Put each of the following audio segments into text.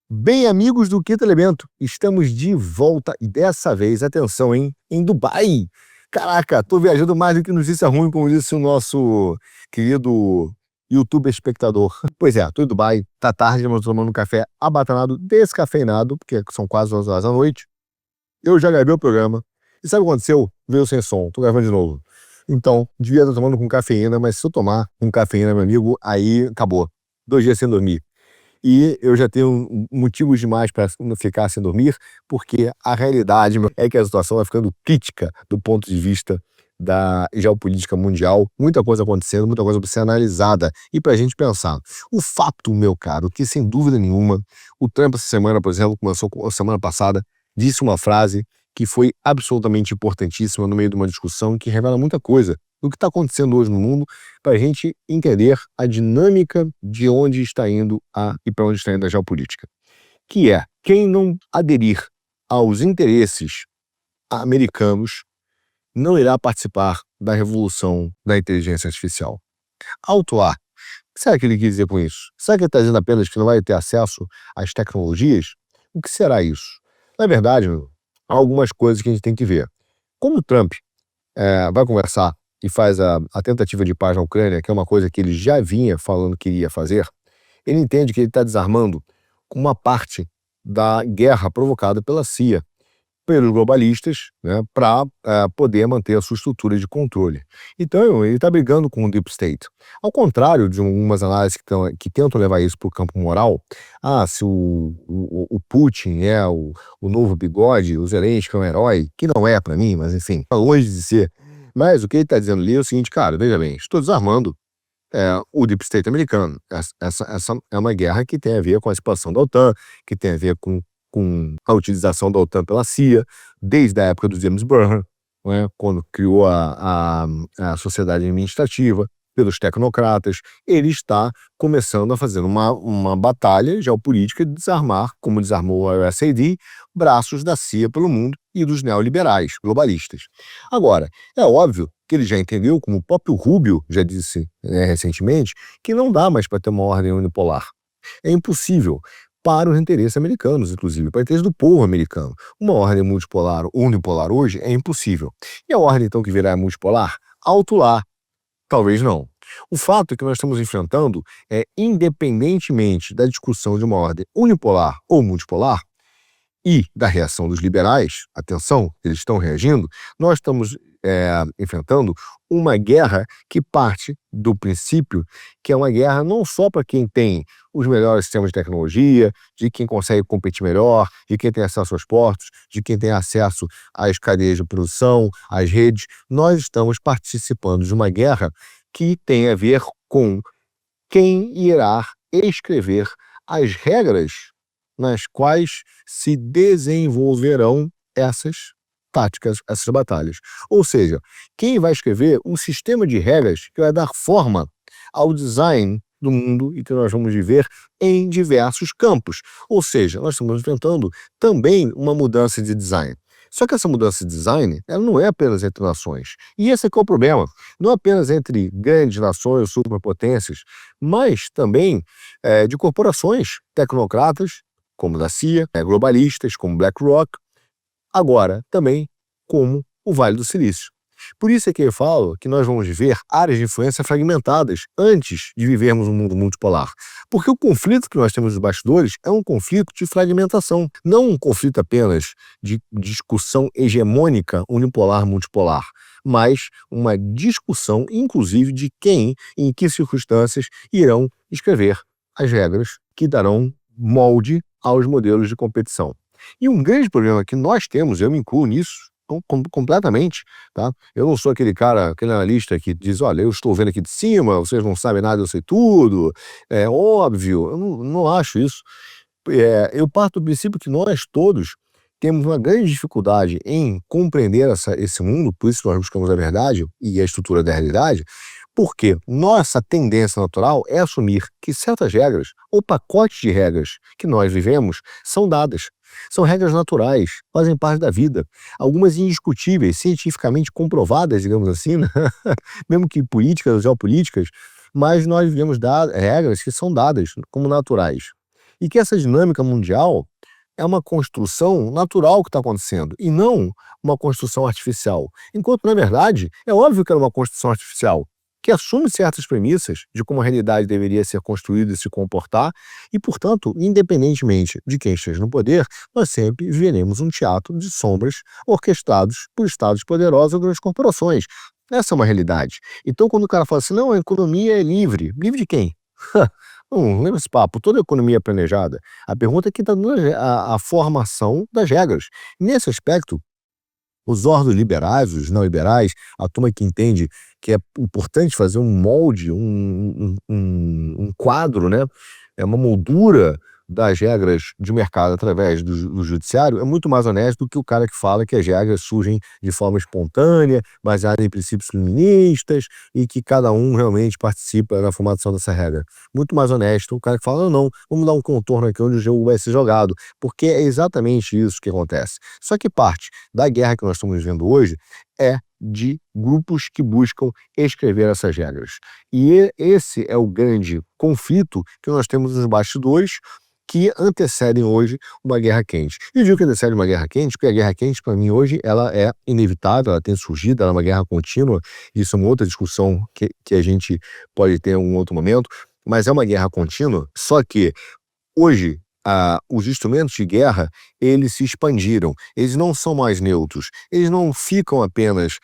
Bem, amigos do Quinto Elemento, estamos de volta e dessa vez, atenção, hein? Em Dubai. Caraca, tô viajando mais do que notícia ruim, como disse o nosso querido YouTube espectador. Pois é, tô em Dubai, tá tarde, mas tô tomando um café abatanado, descafeinado, porque são quase 11 horas da noite. Eu já gravei o programa. E sabe o que aconteceu? Veio sem som, tô gravando de novo. Então, devia estar tomando com cafeína, mas se eu tomar com cafeína, meu amigo, aí acabou. 2 dias sem dormir. E eu já tenho motivos demais para não ficar sem dormir, porque a realidade é que a situação vai ficando crítica do ponto de vista da geopolítica mundial, muita coisa acontecendo, muita coisa para ser analisada e para a gente pensar. O fato, meu caro, que sem dúvida nenhuma, o Trump essa semana, por exemplo, começou semana passada, disse uma frase que foi absolutamente importantíssima no meio de uma discussão que revela muita coisa do que está acontecendo hoje no mundo, para a gente entender a dinâmica de onde está indo e para onde está indo a geopolítica. Que é, quem não aderir aos interesses americanos não irá participar da revolução da inteligência artificial. Autuar. O que será que ele quis dizer com isso? Será que ele está dizendo apenas que não vai ter acesso às tecnologias? O que será isso? Na verdade, há algumas coisas que a gente tem que ver. Como o Trump vai conversar e faz a tentativa de paz na Ucrânia, que é uma coisa que ele já vinha falando que iria fazer, ele entende que ele está desarmando uma parte da guerra provocada pela CIA, pelos globalistas, né, para poder manter a sua estrutura de controle. Então, ele está brigando com o Deep State. Ao contrário de algumas análises que tentam levar isso para o campo moral, se o Putin é o novo bigode, o Zelensky é um herói, que não é para mim, mas enfim, longe de ser. Mas o que ele está dizendo ali é o seguinte, cara, veja bem, estou desarmando o Deep State americano. Essa é uma guerra que tem a ver com a expansão da OTAN, que tem a ver com a utilização da OTAN pela CIA, desde a época do James Burnham, né, quando criou a sociedade administrativa, pelos tecnocratas. Ele está começando a fazer uma batalha geopolítica de desarmar, como desarmou a USAID, braços da CIA pelo mundo e dos neoliberais, globalistas. Agora, é óbvio que ele já entendeu, como o próprio Rubio já disse recentemente, que não dá mais para ter uma ordem unipolar. É impossível para os interesses americanos, inclusive, para o interesse do povo americano. Uma ordem multipolar ou unipolar hoje é impossível. E a ordem, então, que virá multipolar? Alto lá. Talvez não. O fato é que nós estamos enfrentando independentemente da discussão de uma ordem unipolar ou multipolar, e da reação dos liberais, atenção, eles estão reagindo, nós estamos enfrentando uma guerra que parte do princípio que é uma guerra não só para quem tem os melhores sistemas de tecnologia, de quem consegue competir melhor, de quem tem acesso aos portos, de quem tem acesso às cadeias de produção, às redes. Nós estamos participando de uma guerra que tem a ver com quem irá escrever as regras nas quais se desenvolverão essas táticas, essas batalhas. Ou seja, quem vai escrever um sistema de regras que vai dar forma ao design do mundo e que nós vamos viver em diversos campos. Ou seja, nós estamos enfrentando também uma mudança de design. Só que essa mudança de design, ela não é apenas entre nações. E esse é que é o problema. Não apenas entre grandes nações, superpotências, mas também de corporações tecnocratas, como da CIA, globalistas, como BlackRock, agora também como o Vale do Silício. Por isso é que eu falo que nós vamos viver áreas de influência fragmentadas antes de vivermos um mundo multipolar. Porque o conflito que nós temos nos bastidores é um conflito de fragmentação, não um conflito apenas de discussão hegemônica unipolar, multipolar, mas uma discussão, inclusive, de quem e em que circunstâncias irão escrever as regras que darão molde aos modelos de competição. E um grande problema que nós temos, eu me incluo nisso, completamente, tá? Eu não sou aquele cara, aquele analista que diz, olha, eu estou vendo aqui de cima, vocês não sabem nada, eu sei tudo, é óbvio, eu não acho isso. Eu parto do princípio que nós todos temos uma grande dificuldade em compreender esse mundo, por isso nós buscamos a verdade e a estrutura da realidade, porque nossa tendência natural é assumir que certas regras, ou pacotes de regras que nós vivemos, são dadas. São regras naturais, fazem parte da vida. Algumas indiscutíveis, cientificamente comprovadas, digamos assim, né? Mesmo que políticas ou geopolíticas, mas nós vivemos regras que são dadas como naturais. e que essa dinâmica mundial é uma construção natural que está acontecendo, e não uma construção artificial. Enquanto, na verdade, é óbvio que era uma construção artificial, que assume certas premissas de como a realidade deveria ser construída e se comportar, e, portanto, independentemente de quem esteja no poder, nós sempre veremos um teatro de sombras orquestrados por estados poderosos ou grandes corporações. Essa é uma realidade. Então, quando o cara fala assim, não, a economia é livre. Livre de quem? Não lembra esse papo, toda economia é planejada. A pergunta é quem está dando a formação das regras. Nesse aspecto, os ordoliberais, os neoliberais, a turma que entende que é importante fazer um molde, um quadro, né? É uma moldura das regras de mercado através do judiciário, é muito mais honesto do que o cara que fala que as regras surgem de forma espontânea, baseada em princípios iluministas e que cada um realmente participa na formação dessa regra. Muito mais honesto o cara que fala, não, vamos dar um contorno aqui onde o jogo vai ser jogado, porque é exatamente isso que acontece. Só que parte da guerra que nós estamos vivendo hoje é de grupos que buscam escrever essas regras. E esse é o grande conflito que nós temos nos bastidores, que antecedem hoje uma guerra quente. E eu digo que antecede uma guerra quente, porque a guerra quente, para mim, hoje, ela é inevitável, ela tem surgido, ela é uma guerra contínua, isso é uma outra discussão que a gente pode ter em um outro momento, mas é uma guerra contínua, só que hoje, os instrumentos de guerra, eles se expandiram, eles não são mais neutros, eles não ficam apenas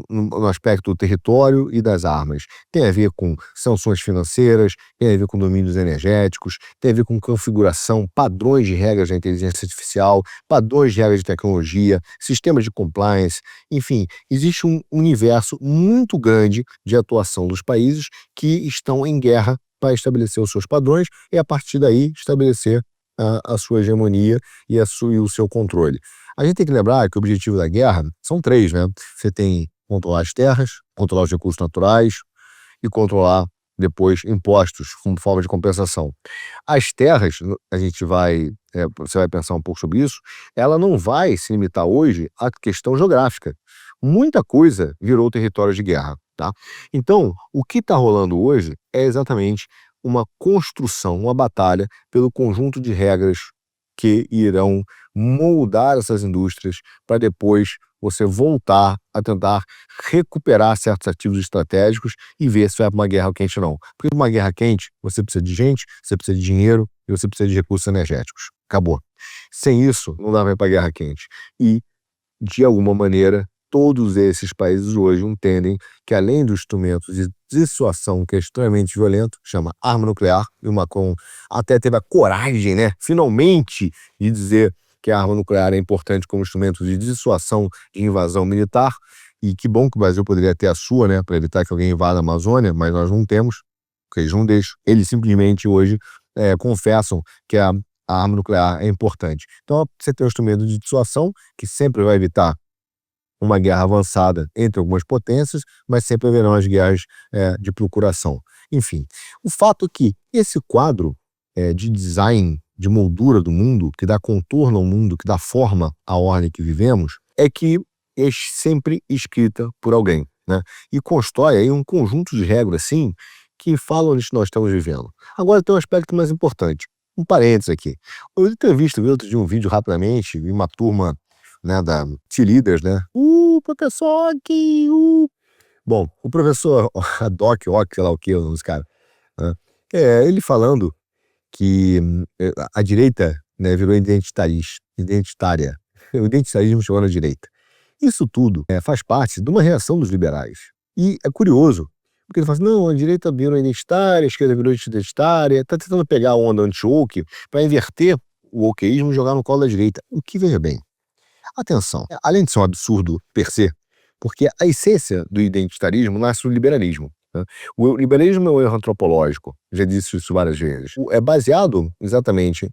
no aspecto do território e das armas. Tem a ver com sanções financeiras, tem a ver com domínios energéticos, tem a ver com configuração, padrões de regras da inteligência artificial, padrões de regras de tecnologia, sistemas de compliance, enfim, existe um universo muito grande de atuação dos países que estão em guerra para estabelecer os seus padrões e, a partir daí, estabelecer a sua hegemonia e o seu controle. A gente tem que lembrar que o objetivo da guerra são três, né? Você tem controlar as terras, controlar os recursos naturais e controlar, depois, impostos como forma de compensação. As terras, a gente vai, você vai pensar um pouco sobre isso, ela não vai se limitar hoje à questão geográfica. Muita coisa virou território de guerra, tá? Então, o que está rolando hoje é exatamente uma construção, uma batalha pelo conjunto de regras que irão moldar essas indústrias para depois você voltar a tentar recuperar certos ativos estratégicos e ver se vai para uma guerra quente ou não. Porque uma guerra quente, você precisa de gente, você precisa de dinheiro e você precisa de recursos energéticos. Acabou. Sem isso, não dá para ir para guerra quente. E, de alguma maneira, todos esses países hoje entendem que, além do instrumento de dissuasão, que é extremamente violento, chama arma nuclear, e o Macron até teve a coragem, né, finalmente, de dizer que a arma nuclear é importante como instrumento de dissuasão de invasão militar, e que bom que o Brasil poderia ter a sua, né, para evitar que alguém invada a Amazônia, mas nós não temos, porque eles não deixam. Eles simplesmente hoje confessam que a arma nuclear é importante. Então, você tem um instrumento de dissuasão, que sempre vai evitar uma guerra avançada entre algumas potências, mas sempre haverão as guerras de procuração. Enfim, o fato é que esse quadro de design, de moldura do mundo, que dá contorno ao mundo, que dá forma à ordem que vivemos, é que é sempre escrita por alguém, né? E constrói aí um conjunto de regras, assim, que falam onde nós estamos vivendo. Agora tem um aspecto mais importante, um parênteses aqui. Eu tenho visto outro de um vídeo rapidamente, em uma turma, né, da T-Leaders, né? Professor aqui, Bom, o professor Doc, sei lá o que, os caras, né? Ele falando que a direita, né, virou identitária. O identitarismo chegou na direita. Isso tudo faz parte de uma reação dos liberais. E é curioso, porque ele fala assim, não, a direita virou identitária, a esquerda virou identitária, está tentando pegar a onda anti-woke para inverter o wokeísmo e jogar no colo da direita. O que, veja bem, atenção, além de ser um absurdo per se, porque a essência do identitarismo nasce do liberalismo, né? O liberalismo é um erro antropológico, já disse isso várias vezes. É baseado exatamente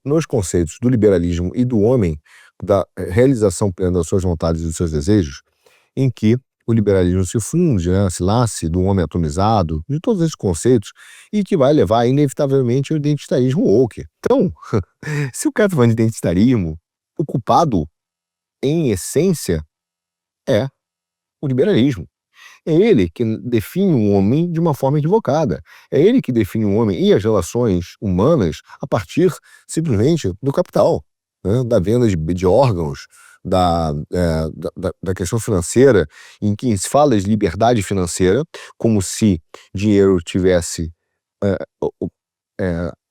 nos conceitos do liberalismo e do homem, da realização plena das suas vontades e dos seus desejos, em que o liberalismo se funde, né, se nasce do homem atomizado, de todos esses conceitos, e que vai levar inevitavelmente ao identitarismo woke. Então, se o cara está falando de identitarismo, o culpado, em essência, é o liberalismo. É ele que define o homem de uma forma equivocada. É ele que define o homem e as relações humanas a partir, simplesmente, do capital, né? Da venda de órgãos, da questão financeira, em que se fala de liberdade financeira, como se dinheiro tivesse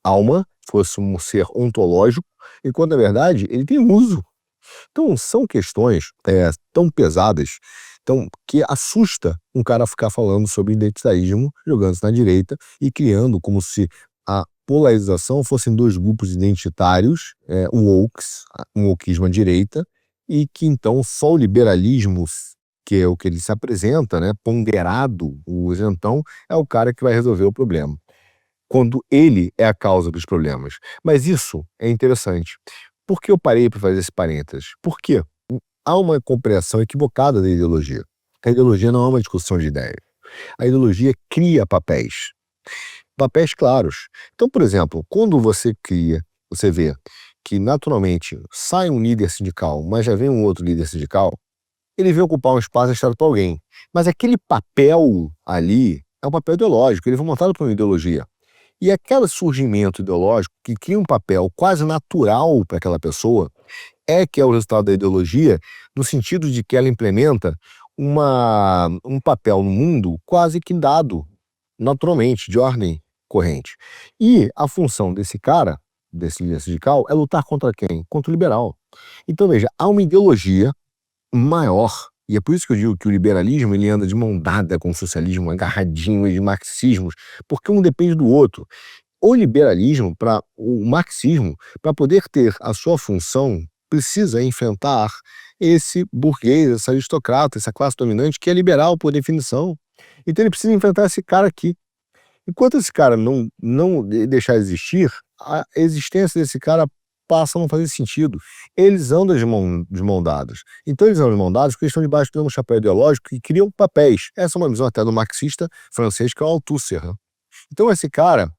alma, fosse um ser ontológico, enquanto, na verdade, ele tem uso. Então, são questões tão pesadas, que assusta um cara ficar falando sobre identitarismo, jogando-se na direita e criando como se a polarização fossem dois grupos identitários, um wokeismo à direita, e que então só o liberalismo, que é o que ele se apresenta, né, ponderado, o isentão, é o cara que vai resolver o problema, quando ele é a causa dos problemas. Mas isso é interessante. Por que eu parei para fazer esse parênteses? Porque há uma compreensão equivocada da ideologia. A ideologia não é uma discussão de ideias. A ideologia cria papéis claros. Então, por exemplo, quando você vê que naturalmente sai um líder sindical, mas já vem um outro líder sindical, ele vem ocupar um espaço deixado para alguém. Mas aquele papel ali é um papel ideológico, ele foi montado por uma ideologia. E aquele surgimento ideológico que cria um papel quase natural para aquela pessoa que é o resultado da ideologia, no sentido de que ela implementa um papel no mundo quase que dado naturalmente, de ordem corrente. E a função desse cara, desse líder sindical, é lutar contra quem? Contra o liberal. Então, veja, há uma ideologia maior, e é por isso que eu digo que o liberalismo ele anda de mão dada com o socialismo, agarradinho de marxismos, porque um depende do outro. O marxismo, para poder ter a sua função, precisa enfrentar esse burguês, esse aristocrata, essa classe dominante que é liberal por definição. Então ele precisa enfrentar esse cara aqui. Enquanto esse cara não deixar de existir, a existência desse cara passa a não fazer sentido. Eles andam de mão dadas. Então eles andam de mão dadas porque eles estão debaixo de um chapéu ideológico e criam papéis. Essa é uma visão até do marxista francês, que é o Althusser. Então esse cara,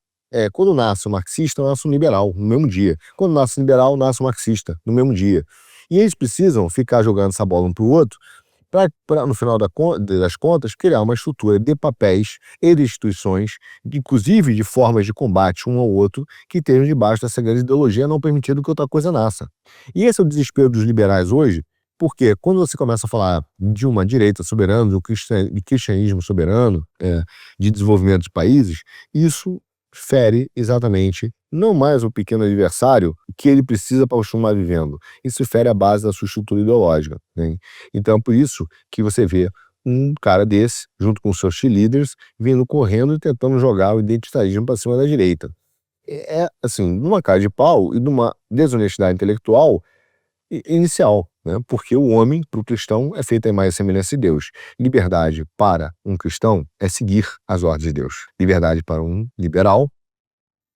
quando nasce um marxista, nasce um liberal no mesmo dia. Quando nasce um liberal, nasce um marxista no mesmo dia. E eles precisam ficar jogando essa bola um para o outro para, no final das contas, criar uma estrutura de papéis e de instituições, inclusive de formas de combate um ao outro, que estejam debaixo dessa grande ideologia, não permitindo que outra coisa nasça. E esse é o desespero dos liberais hoje, porque quando você começa a falar de uma direita soberana, de cristianismo soberano, de desenvolvimento de países, isso fere exatamente não mais o pequeno adversário que ele precisa para continuar vivendo. Isso fere a base da sua estrutura ideológica, né? Então, por isso que você vê um cara desse, junto com seus cheerleaders, vindo correndo e tentando jogar o identitarismo para cima da direita. Assim, numa cara de pau e numa desonestidade intelectual inicial, né? Porque o homem, para o cristão, é feito em imagem e semelhança de Deus. Liberdade para um cristão é seguir as ordens de Deus. Liberdade para um liberal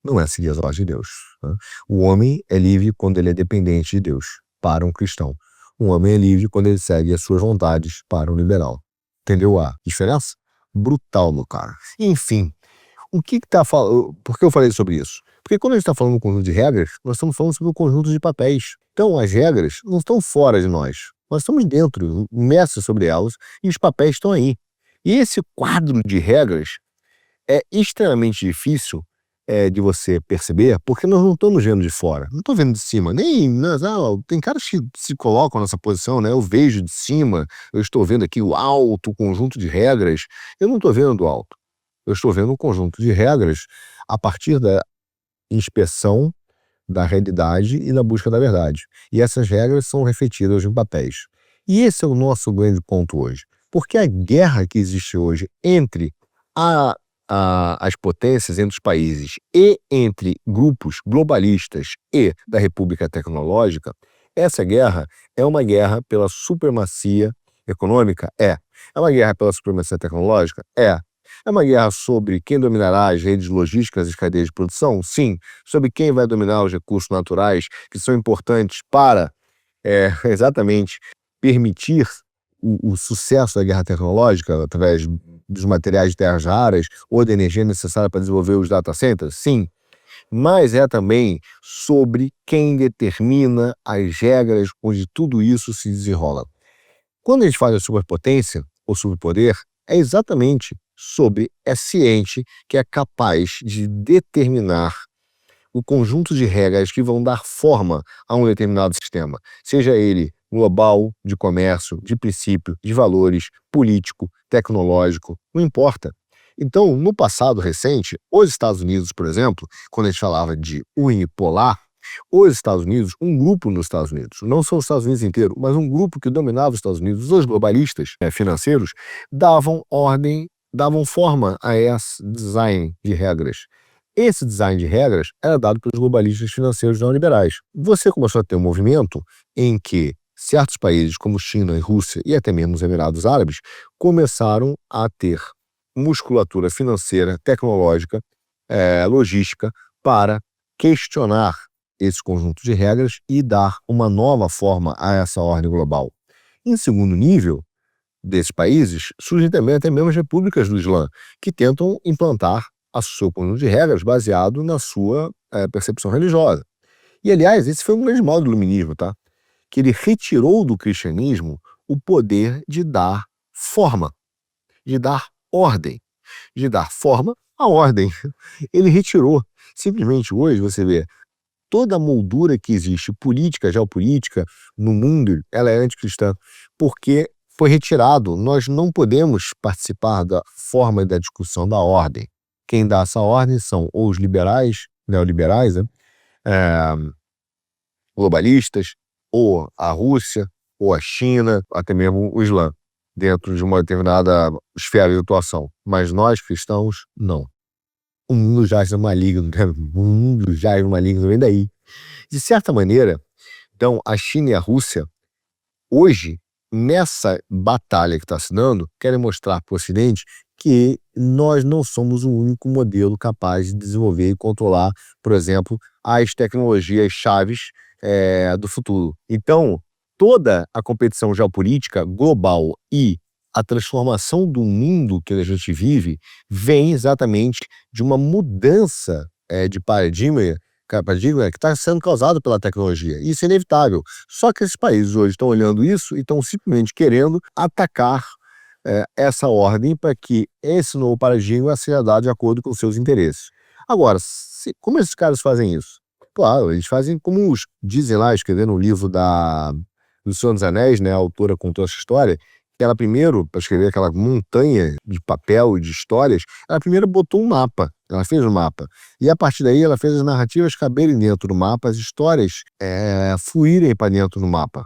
não é seguir as ordens de Deus, né? O homem é livre quando ele é dependente de Deus, para um cristão. Um homem é livre quando ele segue as suas vontades, para um liberal. Entendeu a diferença? Brutal, meu cara. Enfim, o que está falando? Por que eu falei sobre isso? Porque quando a gente está falando de um conjunto de regras, nós estamos falando sobre um conjunto de papéis. Então, as regras não estão fora de nós. Nós estamos dentro, imersos sobre elas, e os papéis estão aí. E esse quadro de regras é extremamente difícil de você perceber, porque nós não estamos vendo de fora. Não estou vendo de cima. Tem caras que se colocam nessa posição, né? Eu vejo de cima, eu estou vendo aqui o alto, o conjunto de regras. Eu não estou vendo do alto. Eu estou vendo um conjunto de regras a partir da inspeção da realidade e da busca da verdade. E essas regras são refletidas em papéis. E esse é o nosso grande ponto hoje. Porque a guerra que existe hoje entre as potências, entre os países e entre grupos globalistas e da República Tecnológica, essa guerra é uma guerra pela supremacia econômica? É. É uma guerra pela supremacia tecnológica? É. É uma guerra sobre quem dominará as redes logísticas e as cadeias de produção? Sim. Sobre quem vai dominar os recursos naturais que são importantes para exatamente permitir o sucesso da guerra tecnológica através dos materiais de terras raras ou da energia necessária para desenvolver os data centers? Sim. Mas é também sobre quem determina as regras onde tudo isso se desenrola. Quando a gente fala de superpotência ou superpoder, é exatamente sobre esse ente que é capaz de determinar o conjunto de regras que vão dar forma a um determinado sistema, seja ele global, de comércio, de princípio, de valores, político, tecnológico, não importa. Então, no passado recente, os Estados Unidos, por exemplo, quando a gente falava de unipolar, os Estados Unidos, um grupo nos Estados Unidos, não só os Estados Unidos inteiro, mas um grupo que dominava os Estados Unidos, os globalistas financeiros, davam ordem, davam forma a esse design de regras. Esse design de regras era dado pelos globalistas financeiros neoliberais. Você começou a ter um movimento em que certos países como China e Rússia e até mesmo os Emirados Árabes começaram a ter musculatura financeira, tecnológica, logística para questionar esse conjunto de regras e dar uma nova forma a essa ordem global. Em segundo nível desses países, surgem também até mesmo as repúblicas do Islã, que tentam implantar o seu conjunto de regras baseado na sua percepção religiosa. E, aliás, esse foi um grande mal do iluminismo, tá? Que ele retirou do cristianismo o poder de dar forma, de dar ordem, de dar forma à ordem. Ele retirou. Simplesmente hoje, você vê, toda a moldura que existe, política, geopolítica, no mundo, ela é anticristã, porque foi retirado. Nós não podemos participar da forma da discussão da ordem. Quem dá essa ordem são ou os liberais, neoliberais, né? Globalistas, ou a Rússia, ou a China, até mesmo o Islã, dentro de uma determinada esfera de atuação. Mas nós, cristãos, não. O mundo jaz no maligno, né? O mundo jaz no maligno, vem daí. De certa maneira, então, a China e a Rússia, hoje, nessa batalha que está se dando, querem mostrar para o Ocidente que nós não somos o único modelo capaz de desenvolver e controlar, por exemplo, as tecnologias chaves do futuro. Então, toda a competição geopolítica global e a transformação do mundo que a gente vive vem exatamente de uma mudança de paradigma que está sendo causado pela tecnologia. Isso é inevitável. Só que esses países hoje estão olhando isso e estão simplesmente querendo atacar essa ordem para que esse novo paradigma seja dado de acordo com os seus interesses. Agora, como esses caras fazem isso? Claro, eles fazem como dizem lá, escrevendo o livro do Senhor dos Anéis, né? A autora contou essa história, que ela primeiro, para escrever aquela montanha de papel e de histórias, ela primeiro botou um mapa, ela fez um mapa. E a partir daí ela fez as narrativas caberem dentro do mapa, as histórias fluírem para dentro do mapa.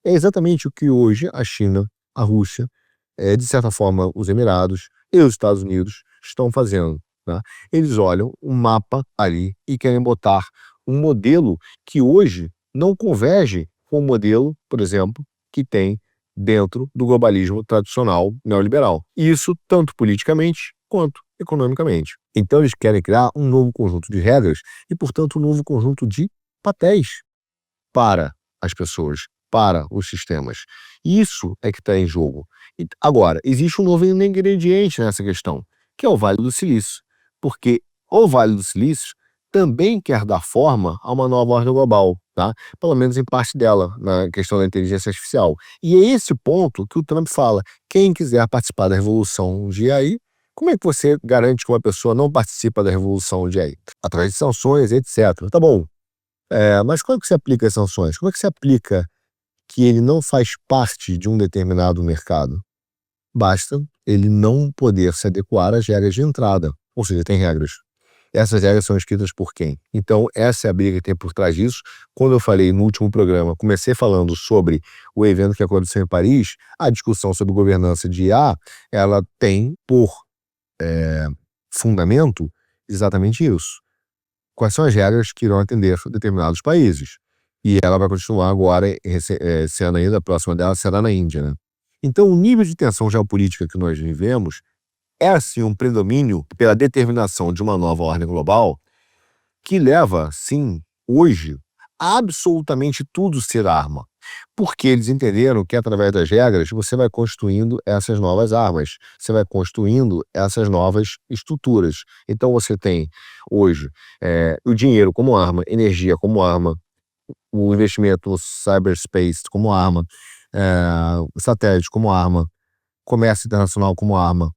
É exatamente o que hoje a China, a Rússia, de certa forma os Emirados e os Estados Unidos estão fazendo. Tá? Eles olham um mapa ali e querem botar um modelo que hoje não converge com o modelo, por exemplo, que tem dentro do globalismo tradicional neoliberal. Isso tanto politicamente quanto economicamente. Então eles querem criar um novo conjunto de regras e, portanto, um novo conjunto de papéis para as pessoas, para os sistemas. Isso é que está em jogo. Agora, existe um novo ingrediente nessa questão, que é o Vale do Silício. Porque o Vale do Silício também quer dar forma a uma nova ordem global, tá? Pelo menos em parte dela, na questão da inteligência artificial. E é esse ponto que o Trump fala: quem quiser participar da revolução de AI, como é que você garante que uma pessoa não participa da revolução de AI? Através de sanções, etc. Tá bom. Mas como é que se aplica as sanções? Como é que se aplica que ele não faz parte de um determinado mercado? Basta ele não poder se adequar às regras de entrada. Ou seja, tem regras. Essas regras são escritas por quem? Então, essa é a briga que tem por trás disso. Quando eu falei no último programa, comecei falando sobre o evento que aconteceu em Paris, a discussão sobre governança de IA, ela tem por fundamento exatamente isso. Quais são as regras que irão atender determinados países? E ela vai continuar agora, esse ano ainda, a próxima dela será na Índia, né? Então, o nível de tensão geopolítica que nós vivemos é, assim, um predomínio pela determinação de uma nova ordem global que leva, sim, hoje, a absolutamente tudo ser arma. Porque eles entenderam que, através das regras, você vai construindo essas novas armas, você vai construindo essas novas estruturas. Então, você tem, hoje, o dinheiro como arma, energia como arma, o investimento no cyberspace como arma, o satélite como arma, comércio internacional como arma,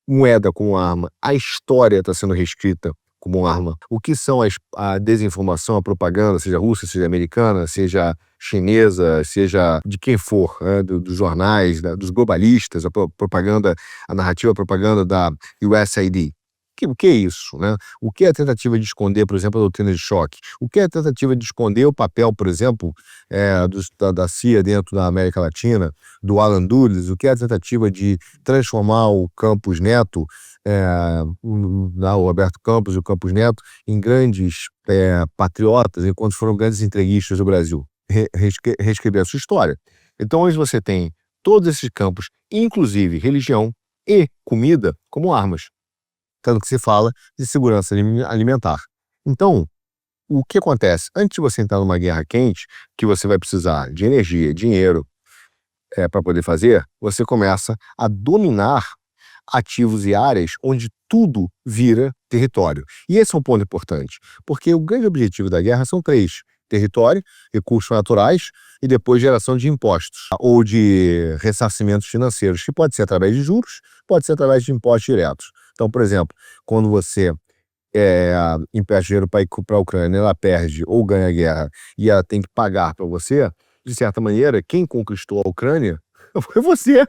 moeda como arma, a história está sendo reescrita como arma. O que são a desinformação, a propaganda, seja russa, seja americana, seja chinesa, seja de quem for, né, dos jornais, dos globalistas, a propaganda, a narrativa, a propaganda da USAID. O que é isso, né? O que é a tentativa de esconder, por exemplo, a doutrina de choque? O que é a tentativa de esconder o papel, por exemplo, da CIA dentro da América Latina, do Alan Dulles? O que é a tentativa de transformar o Campos Neto, o Roberto Campos e o Campos Neto, em grandes patriotas, enquanto foram grandes entreguistas do Brasil? Reescrever a sua história. Então, hoje você tem todos esses campos, inclusive religião e comida, como armas. Tanto que se fala de segurança alimentar. Então, o que acontece? Antes de você entrar numa guerra quente, que você vai precisar de energia, dinheiro para poder fazer, você começa a dominar ativos e áreas onde tudo vira território. E esse é um ponto importante, porque o grande objetivo da guerra são 3: território, recursos naturais e depois geração de impostos ou de ressarcimentos financeiros, que pode ser através de juros, pode ser através de impostos diretos. Então, por exemplo, quando você empresta dinheiro para a Ucrânia, ela perde ou ganha a guerra e ela tem que pagar para você, de certa maneira, quem conquistou a Ucrânia foi você,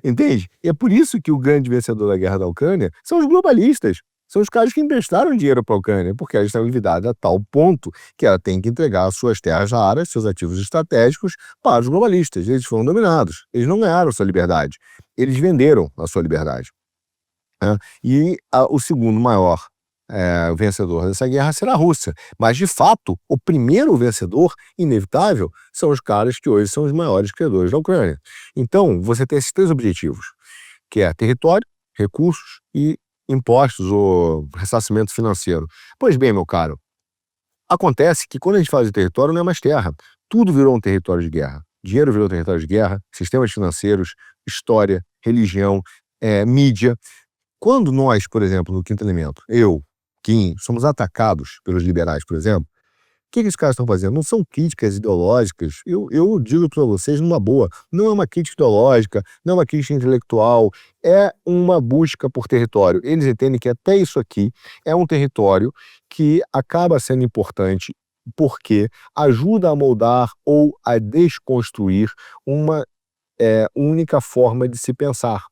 entende? E é por isso que o grande vencedor da guerra da Ucrânia são os globalistas. São os caras que emprestaram dinheiro para a Ucrânia, porque ela está endividada a tal ponto que ela tem que entregar suas terras raras, seus ativos estratégicos, para os globalistas. Eles foram dominados. Eles não ganharam sua liberdade. Eles venderam a sua liberdade. E o segundo maior vencedor dessa guerra será a Rússia. Mas, de fato, o primeiro vencedor, inevitável, são os caras que hoje são os maiores credores da Ucrânia. Então, você tem esses 3 objetivos, que é território, recursos e impostos ou ressarcimento financeiro. Pois bem, meu caro, acontece que quando a gente fala de território, não é mais terra. Tudo virou um território de guerra. Dinheiro virou território de guerra, sistemas financeiros, história, religião, mídia. Quando nós, por exemplo, no Quinto Elemento, Kim, somos atacados pelos liberais, por exemplo, o que esses caras estão fazendo? Não são críticas ideológicas. Eu digo para vocês numa boa, não é uma crítica ideológica, não é uma crítica intelectual, é uma busca por território. Eles entendem que até isso aqui é um território que acaba sendo importante porque ajuda a moldar ou a desconstruir uma única forma de se pensar.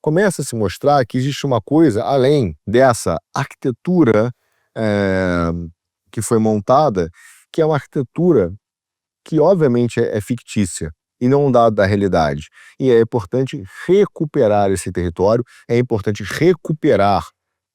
Começa a se mostrar que existe uma coisa além dessa arquitetura que foi montada, que é uma arquitetura que obviamente é fictícia e não um dado da realidade. E é importante recuperar esse território, é importante recuperar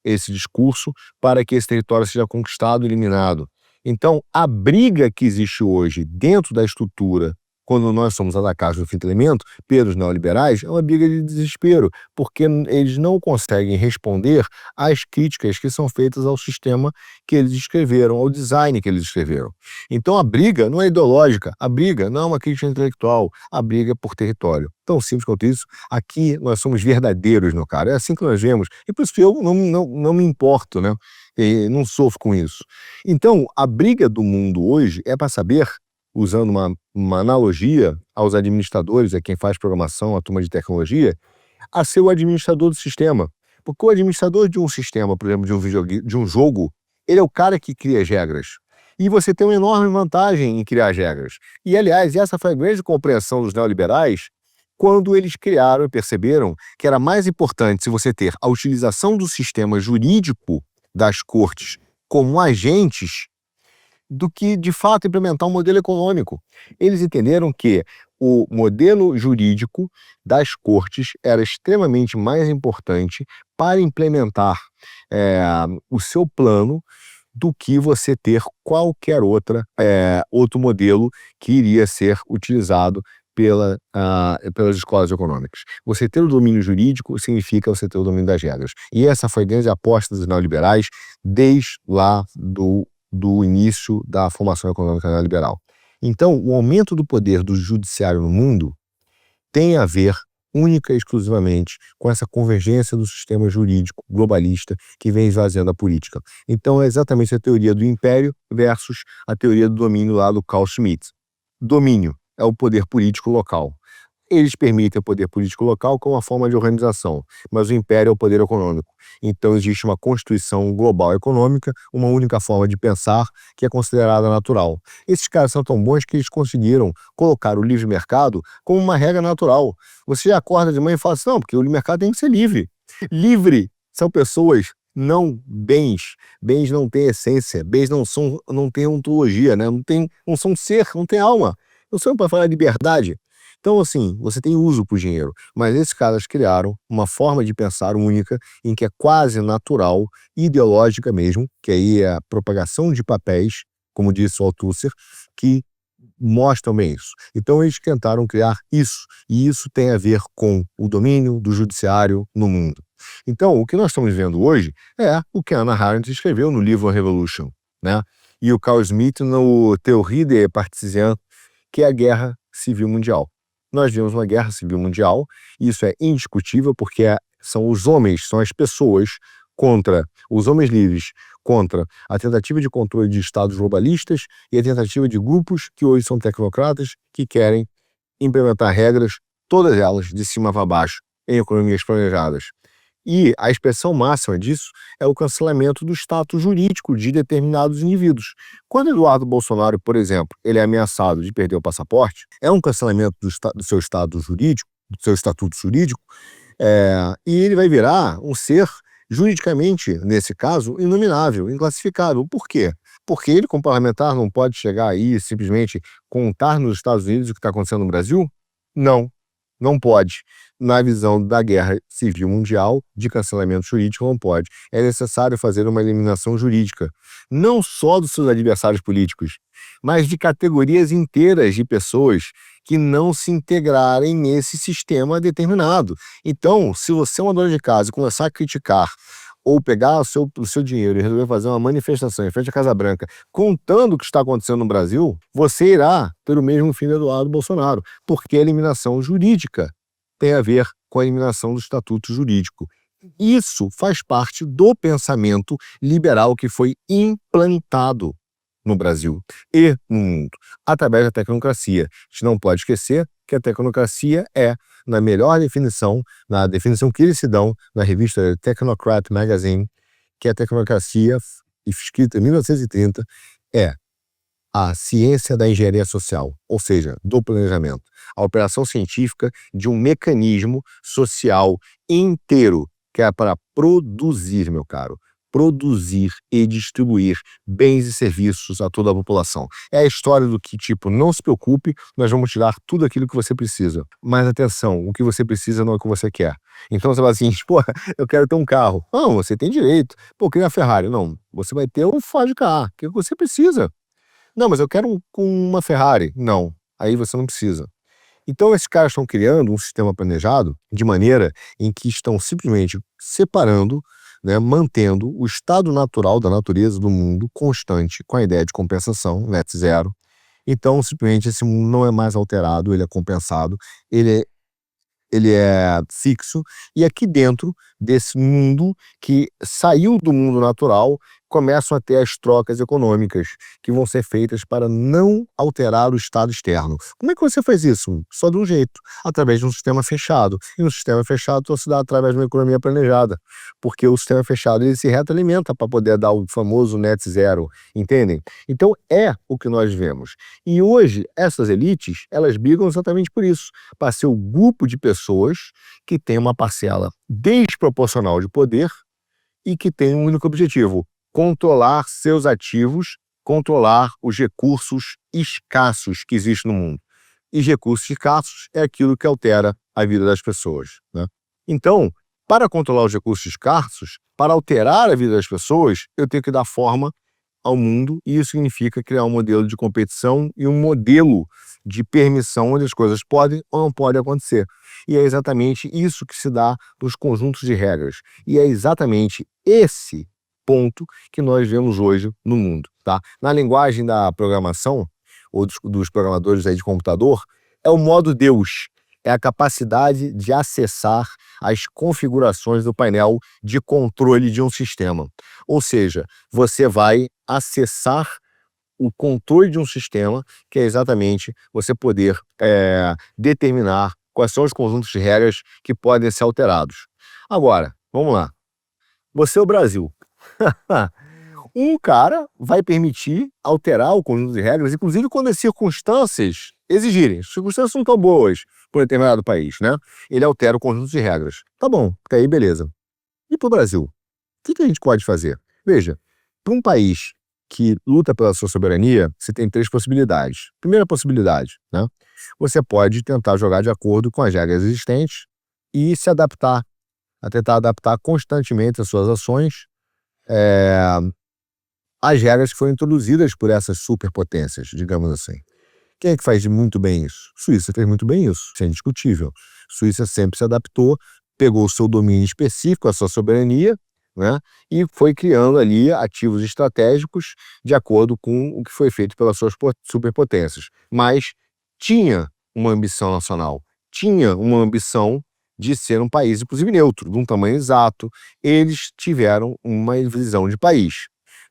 esse discurso para que esse território seja conquistado e eliminado. Então, a briga que existe hoje dentro da estrutura, quando nós somos atacados no Quinto Elemento pelos neoliberais, é uma briga de desespero, porque eles não conseguem responder às críticas que são feitas ao sistema que eles escreveram, ao design que eles escreveram. Então a briga não é ideológica, a briga não é uma crítica intelectual, a briga é por território. Tão simples quanto isso. Aqui nós somos verdadeiros, meu cara. É assim que nós vemos. E por isso que eu não me importo, né? E não sofro com isso. Então, a briga do mundo hoje é para saber, usando uma analogia aos administradores, a quem faz programação, a turma de tecnologia, a ser o administrador do sistema. Porque o administrador de um sistema, por exemplo, de um jogo, ele é o cara que cria as regras. E você tem uma enorme vantagem em criar as regras. E, aliás, essa foi a grande compreensão dos neoliberais quando eles criaram e perceberam que era mais importante se você ter a utilização do sistema jurídico das cortes como agentes do que, de fato, implementar um modelo econômico. Eles entenderam que o modelo jurídico das cortes era extremamente mais importante para implementar o seu plano do que você ter qualquer outro modelo que iria ser utilizado pelas escolas econômicas. Você ter o domínio jurídico significa você ter o domínio das regras. E essa foi a grande aposta dos neoliberais desde lá do início da formação econômica neoliberal. Então, o aumento do poder do judiciário no mundo tem a ver única e exclusivamente com essa convergência do sistema jurídico globalista que vem esvaziando a política. Então, é exatamente a teoria do império versus a teoria do domínio lá do Carl Schmitt. Domínio é o poder político local. Eles permitem o poder político local como uma forma de organização, mas o império é o poder econômico. Então existe uma constituição global econômica, uma única forma de pensar que é considerada natural. Esses caras são tão bons que eles conseguiram colocar o livre mercado como uma regra natural. Você acorda de manhã e fala assim, não, porque o livre mercado tem que ser livre. Livre são pessoas, não bens. Bens não têm essência, bens não têm ontologia, né? Não são ser, não tem alma. Você não pode falar de liberdade. Então, assim, você tem uso para o dinheiro, mas esses caras criaram uma forma de pensar única, em que é quase natural, ideológica mesmo, que aí é a propagação de papéis, como disse o Althusser, que mostram bem isso. Então, eles tentaram criar isso, e isso tem a ver com o domínio do judiciário no mundo. Então, o que nós estamos vendo hoje é o que a Hannah Arendt escreveu no livro A Revolution, né? E o Carl Smith no Théorie des Partisans, que é a Guerra Civil Mundial. Nós vimos uma guerra civil mundial, e isso é indiscutível, porque são os homens, são as pessoas contra os homens livres, contra a tentativa de controle de estados globalistas e a tentativa de grupos que hoje são tecnocratas que querem implementar regras, todas elas de cima para baixo, em economias planejadas. E a expressão máxima disso é o cancelamento do status jurídico de determinados indivíduos. Quando Eduardo Bolsonaro, por exemplo, ele é ameaçado de perder o passaporte, é um cancelamento do seu status jurídico, do seu estatuto jurídico, e ele vai virar um ser juridicamente, nesse caso, inominável, inclassificável. Por quê? Porque ele, como parlamentar, não pode chegar aí e simplesmente contar nos Estados Unidos o que está acontecendo no Brasil? Não. Não pode. Na visão da guerra civil mundial, de cancelamento jurídico, não pode. É necessário fazer uma eliminação jurídica, não só dos seus adversários políticos, mas de categorias inteiras de pessoas que não se integrarem nesse sistema determinado. Então, se você é uma dona de casa e começar a criticar ou pegar o seu dinheiro e resolver fazer uma manifestação em frente à Casa Branca, contando o que está acontecendo no Brasil, você irá ter o mesmo fim do Eduardo Bolsonaro, porque a eliminação jurídica tem a ver com a eliminação do estatuto jurídico. Isso faz parte do pensamento liberal que foi implantado no Brasil e no mundo, através da tecnocracia. A gente não pode esquecer que a tecnocracia é, na melhor definição, na definição que eles se dão na revista Technocrat Magazine, que a tecnocracia, escrita em 1930, é a ciência da engenharia social, ou seja, do planejamento. A operação científica de um mecanismo social inteiro, que é para produzir, meu caro, produzir e distribuir bens e serviços a toda a população. É a história do que, tipo, não se preocupe, nós vamos tirar tudo aquilo que você precisa. Mas atenção, o que você precisa não é o que você quer. Então você fala assim, pô, eu quero ter um carro. Não, você tem direito. Pô, eu queria uma Ferrari. Não, você vai ter um Ford Ka, que você precisa. Não, mas eu quero uma Ferrari. Não, aí você não precisa. Então esses caras estão criando um sistema planejado de maneira em que estão simplesmente separando, né, mantendo o estado natural da natureza do mundo constante com a ideia de compensação, net zero. Então simplesmente esse mundo não é mais alterado, ele é compensado, ele é fixo, e aqui dentro desse mundo que saiu do mundo natural, começam a ter as trocas econômicas que vão ser feitas para não alterar o estado externo. Como é que você faz isso? Só de um jeito, através de um sistema fechado. E no sistema fechado só se dá através de uma economia planejada, porque o sistema fechado ele se retroalimenta para poder dar o famoso net zero, entendem? Então é o que nós vemos. E hoje essas elites, elas brigam exatamente por isso, para ser o grupo de pessoas que tem uma parcela desproporcional de poder e que tem um único objetivo: controlar seus ativos, controlar os recursos escassos que existem no mundo. E recursos escassos é aquilo que altera a vida das pessoas, né? Então, para controlar os recursos escassos, para alterar a vida das pessoas, eu tenho que dar forma ao mundo, e isso significa criar um modelo de competição e um modelo de permissão onde as coisas podem ou não podem acontecer. E é exatamente isso que se dá nos conjuntos de regras. E é exatamente esse ponto que nós vemos hoje no mundo, tá? Na linguagem da programação, ou dos programadores aí de computador, é o modo Deus, é a capacidade de acessar as configurações do painel de controle de um sistema. Ou seja, você vai acessar o controle de um sistema, que é exatamente você poder determinar quais são os conjuntos de regras que podem ser alterados. Agora, vamos lá. Você é o Brasil. Um cara vai permitir alterar o conjunto de regras, inclusive quando as circunstâncias exigirem. As circunstâncias não estão boas para um determinado país, né? Ele altera o conjunto de regras. Tá bom, até aí beleza. E para o Brasil? O que a gente pode fazer? Veja, para um país que luta pela sua soberania, você tem 3 possibilidades. Primeira possibilidade, né? Você pode tentar jogar de acordo com as regras existentes e se adaptar, a tentar adaptar constantemente as suas ações às regras que foram introduzidas por essas superpotências, digamos assim. Quem é que faz muito bem isso? Suíça fez muito bem isso, isso é indiscutível. Suíça sempre se adaptou, pegou o seu domínio específico, a sua soberania, né, e foi criando ali ativos estratégicos de acordo com o que foi feito pelas suas superpotências. Mas tinha uma ambição nacional, tinha uma ambição de ser um país, inclusive neutro, de um tamanho exato. Eles tiveram uma visão de país.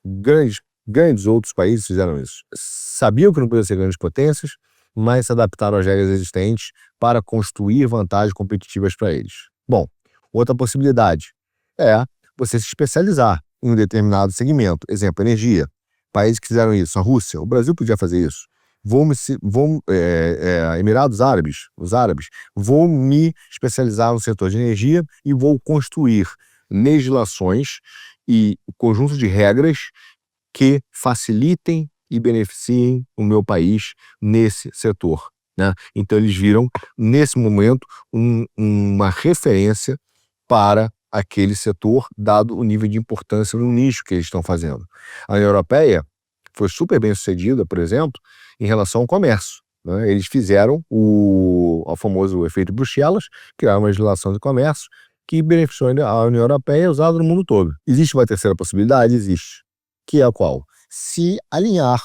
Grandes outros países fizeram isso. Sabiam que não podiam ser grandes potências, mas se adaptaram às regras existentes para construir vantagens competitivas para eles. Bom, outra possibilidade é você se especializar em um determinado segmento. Exemplo, energia. Países que fizeram isso, a Rússia, o Brasil podia fazer isso. Emirados Árabes, os árabes, vou me especializar no setor de energia e vou construir legislações e conjuntos de regras que facilitem e beneficiem o meu país nesse setor, né? Então eles viram, nesse momento, uma referência para aquele setor, dado o nível de importância no nicho que eles estão fazendo. A União Europeia foi super bem sucedida, por exemplo, em relação ao comércio, né? Eles fizeram o famoso efeito Bruxelas, criaram uma legislação de comércio que beneficiou a União Europeia e usada no mundo todo. Existe uma terceira possibilidade? Existe. Que é a qual? Se alinhar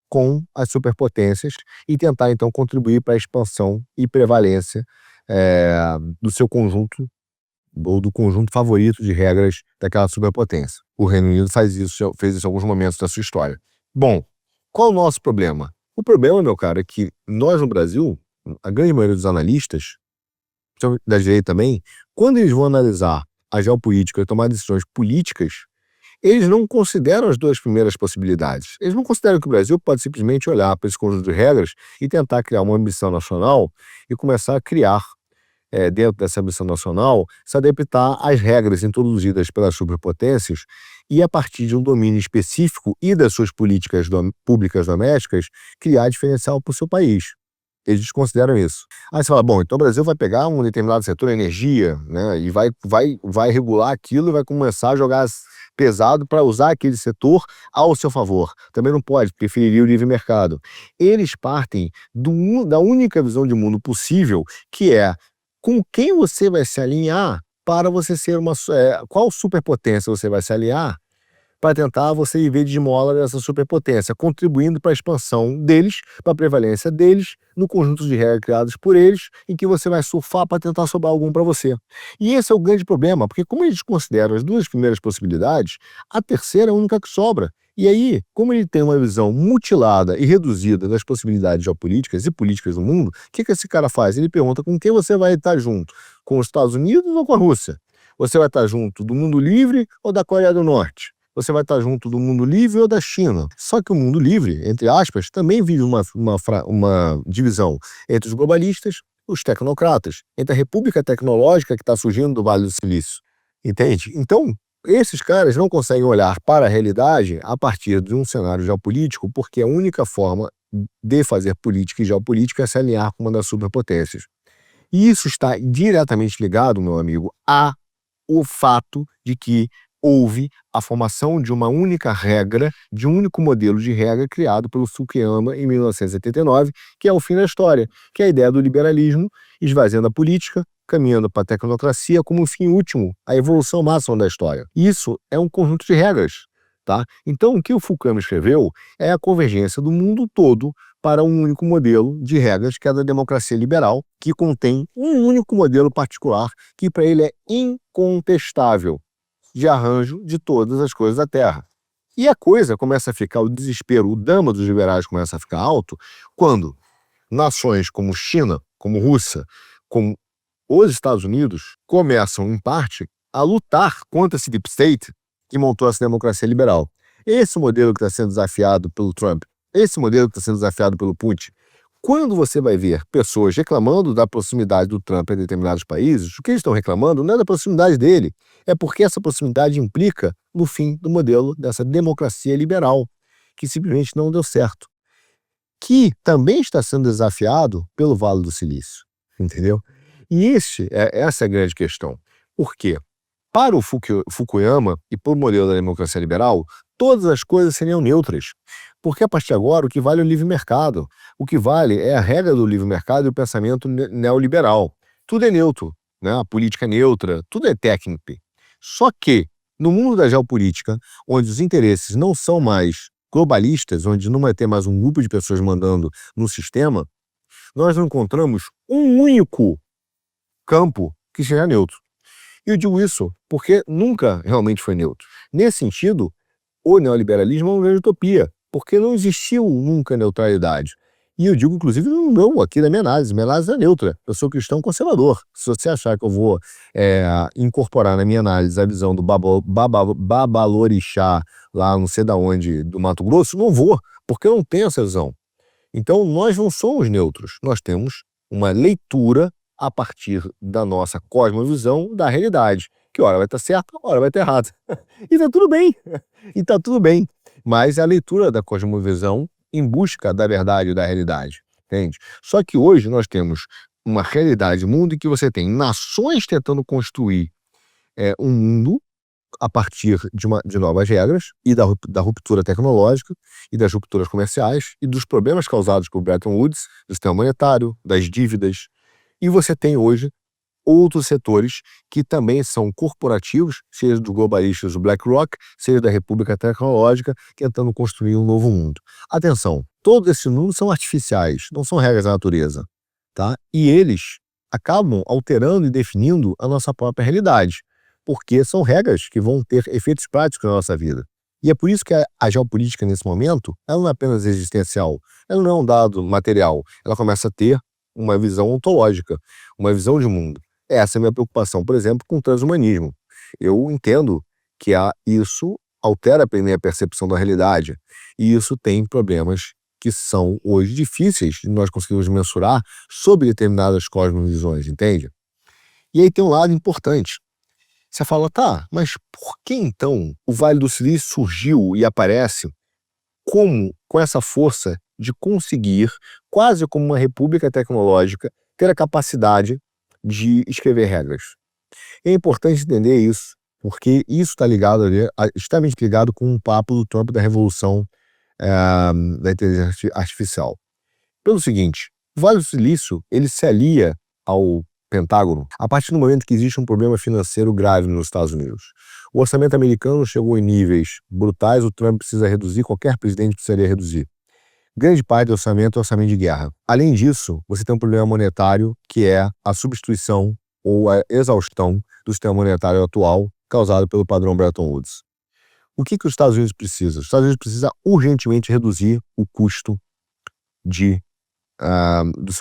com as superpotências e tentar, então, contribuir para a expansão e prevalência do seu conjunto ou do conjunto favorito de regras daquela superpotência. O Reino Unido fez isso em alguns momentos da sua história. Bom, qual é o nosso problema? O problema, meu cara, é que nós no Brasil, a grande maioria dos analistas, da direita também, quando eles vão analisar a geopolítica e tomar decisões políticas, eles não consideram as 2 primeiras possibilidades. Eles não consideram que o Brasil pode simplesmente olhar para esse conjunto de regras e tentar criar uma ambição nacional e começar a criar, dentro dessa ambição nacional, se adaptar às regras introduzidas pelas superpotências e, a partir de um domínio específico e das suas políticas públicas domésticas, criar diferencial para o seu país. Eles desconsideram isso. Aí você fala, bom, então o Brasil vai pegar um determinado setor, energia, né, e vai regular aquilo e vai começar a jogar pesado para usar aquele setor ao seu favor. Também não pode, preferiria o livre mercado. Eles partem da única visão de mundo possível, que é com quem você vai se alinhar para você ser qual superpotência você vai se alinhar para tentar você viver de esmola dessa superpotência, contribuindo para a expansão deles, para a prevalência deles, no conjunto de regras criadas por eles, em que você vai surfar para tentar sobrar algum para você. E esse é o grande problema, porque como eles consideram as 2 primeiras possibilidades, a terceira é a única que sobra. E aí, como ele tem uma visão mutilada e reduzida das possibilidades geopolíticas e políticas do mundo, o que esse cara faz? Ele pergunta com quem você vai estar junto, com os Estados Unidos ou com a Rússia? Você vai estar junto do mundo livre ou da Coreia do Norte? Você vai estar junto do mundo livre ou da China? Só que o mundo livre, entre aspas, também vive uma divisão entre os globalistas e os tecnocratas, entre a República Tecnológica que está surgindo do Vale do Silício. Entende? Então, esses caras não conseguem olhar para a realidade a partir de um cenário geopolítico, porque a única forma de fazer política e geopolítica é se alinhar com uma das superpotências. E isso está diretamente ligado, meu amigo, ao fato de que houve a formação de uma única regra, de um único modelo de regra criado pelo Fukuyama em 1979, que é o fim da história, que é a ideia do liberalismo, esvaziando a política, caminhando para a tecnocracia como um fim último, a evolução máxima da história. Isso é um conjunto de regras, tá? Então, o que o Fukuyama escreveu é a convergência do mundo todo para um único modelo de regras, que é a da democracia liberal, que contém um único modelo particular, que para ele é incontestável, de arranjo de todas as coisas da Terra. E a coisa começa a ficar, o desespero, o drama dos liberais começa a ficar alto, quando nações como China, como Rússia, com os Estados Unidos começam, em parte, a lutar contra esse deep state que montou essa democracia liberal. Esse modelo que está sendo desafiado pelo Trump, esse modelo que está sendo desafiado pelo Putin, quando você vai ver pessoas reclamando da proximidade do Trump em determinados países, o que eles estão reclamando não é da proximidade dele, é porque essa proximidade implica no fim do modelo dessa democracia liberal, que simplesmente não deu certo, que também está sendo desafiado pelo Vale do Silício, entendeu? E essa é a grande questão. Por quê? Para o Fukuyama e para o modelo da democracia liberal, todas as coisas seriam neutras. Porque a partir de agora o que vale é o livre mercado. O que vale é a regra do livre mercado e o pensamento neoliberal. Tudo é neutro, né? A política é neutra, tudo é técnico. Só que, no mundo da geopolítica, onde os interesses não são mais globalistas, onde não vai ter mais um grupo de pessoas mandando no sistema, nós não encontramos um único campo que seja neutro. E eu digo isso porque nunca realmente foi neutro. Nesse sentido, o neoliberalismo é uma grande utopia, porque não existiu nunca neutralidade. E eu digo, inclusive, não aqui na minha análise é neutra. Eu sou cristão conservador. Se você achar que eu vou incorporar na minha análise a visão do Babalorixá, lá não sei da onde, do Mato Grosso, não vou, porque eu não tenho essa visão. Então, nós não somos neutros, nós temos uma leitura a partir da nossa cosmovisão da realidade, que hora vai estar certa, hora vai estar errada. E tá tudo bem, e tá tudo bem. Mas é a leitura da cosmovisão em busca da verdade e da realidade, entende? Só que hoje nós temos uma realidade, mundo em que você tem nações tentando construir um mundo a partir de novas regras e da ruptura tecnológica e das rupturas comerciais e dos problemas causados por Bretton Woods, do sistema monetário, das dívidas. E você tem hoje outros setores que também são corporativos, seja do globalistas do BlackRock, seja da República Tecnológica, tentando construir um novo mundo. Atenção, todos esses mundos são artificiais, não são regras da natureza, tá? E eles acabam alterando e definindo a nossa própria realidade, porque são regras que vão ter efeitos práticos na nossa vida. E é por isso que a geopolítica, nesse momento, ela não é apenas existencial, ela não é um dado material, ela começa a ter uma visão ontológica, uma visão de mundo. Essa é a minha preocupação, por exemplo, com o transhumanismo. Eu entendo que isso altera a minha percepção da realidade, e isso tem problemas que são hoje difíceis de nós conseguirmos mensurar sobre determinadas cosmovisões, entende? E aí tem um lado importante. Você fala, tá, mas por que então o Vale do Silício surgiu e aparece com essa força de conseguir, quase como uma república tecnológica, ter a capacidade de escrever regras? É importante entender isso, porque isso está ligado ali, extremamente ligado com o papo do Trump da revolução da inteligência artificial. Pelo seguinte, o Vale do Silício, ele se alia ao Pentágono a partir do momento que existe um problema financeiro grave nos Estados Unidos. O orçamento americano chegou em níveis brutais, o Trump precisa reduzir, qualquer presidente precisaria reduzir. Grande parte do orçamento é orçamento de guerra. Além disso, você tem um problema monetário que é a substituição ou a exaustão do sistema monetário atual causado pelo padrão Bretton Woods. O que os Estados Unidos precisam? Os Estados Unidos precisam urgentemente reduzir o custo do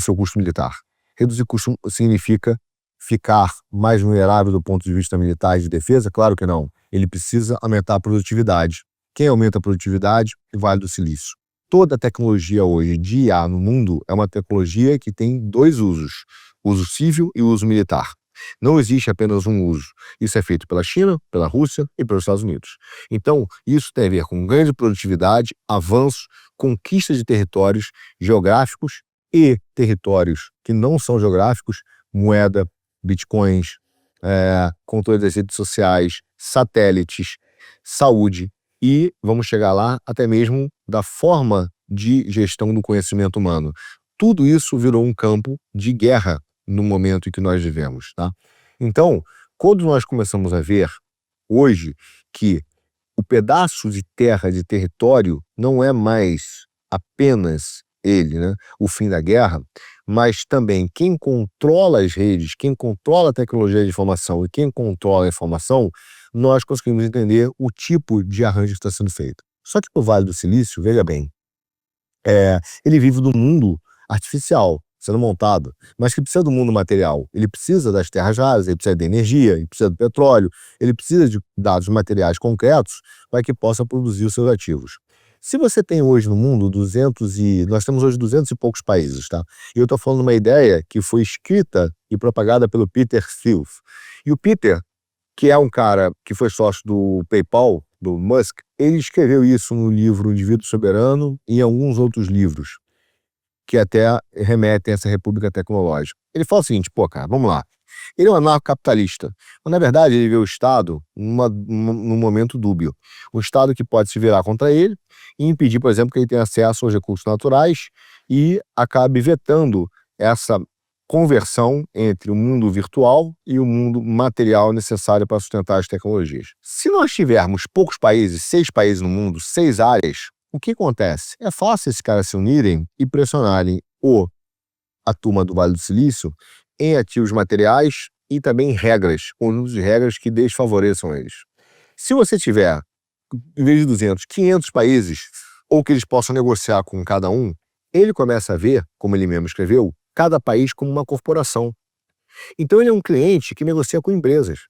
seu custo militar. Reduzir custo significa ficar mais vulnerável do ponto de vista militar e de defesa? Claro que não. Ele precisa aumentar a produtividade. Quem aumenta a produtividade? O Vale do Silício. Toda a tecnologia hoje de IA no mundo é uma tecnologia que tem dois usos, uso civil e uso militar. Não existe apenas um uso. Isso é feito pela China, pela Rússia e pelos Estados Unidos. Então, isso tem a ver com grande produtividade, avanços, conquista de territórios geográficos e territórios que não são geográficos, moeda, bitcoins, controle das redes sociais, satélites, saúde e, vamos chegar lá, até mesmo da forma de gestão do conhecimento humano. Tudo isso virou um campo de guerra no momento em que nós vivemos, tá? Então, quando nós começamos a ver hoje que o pedaço de terra, de território, não é mais apenas ele, né, o fim da guerra, mas também quem controla as redes, quem controla a tecnologia de informação e quem controla a informação, nós conseguimos entender o tipo de arranjo que está sendo feito. Só que o Vale do Silício, veja bem, ele vive num mundo artificial. sendo montado, mas que precisa do mundo material. Ele precisa das terras raras, ele precisa da energia, ele precisa do petróleo, ele precisa de dados materiais concretos para que possa produzir os seus ativos. Se você tem hoje no mundo nós temos hoje 200 e poucos países, tá? E eu estou falando uma ideia que foi escrita e propagada pelo Peter Thiel. E o Peter, que é um cara que foi sócio do PayPal, do Musk, ele escreveu isso no livro Indivíduo Soberano e em alguns outros livros, que até remetem a essa república tecnológica. Ele fala o seguinte, pô, cara, vamos lá. Ele é um anarcocapitalista, mas na verdade ele vê o Estado num momento dúbio. Um Estado que pode se virar contra ele e impedir, por exemplo, que ele tenha acesso aos recursos naturais e acabe vetando essa conversão entre o mundo virtual e o mundo material necessário para sustentar as tecnologias. Se nós tivermos poucos países, 6 países no mundo, 6 áreas, o que acontece? É fácil esses caras se unirem e pressionarem a turma do Vale do Silício em ativos materiais e também regras, conjuntos de regras que desfavoreçam eles. Se você tiver, em vez de 200, 500 países, ou que eles possam negociar com cada um, ele começa a ver, como ele mesmo escreveu, cada país como uma corporação. Então ele é um cliente que negocia com empresas.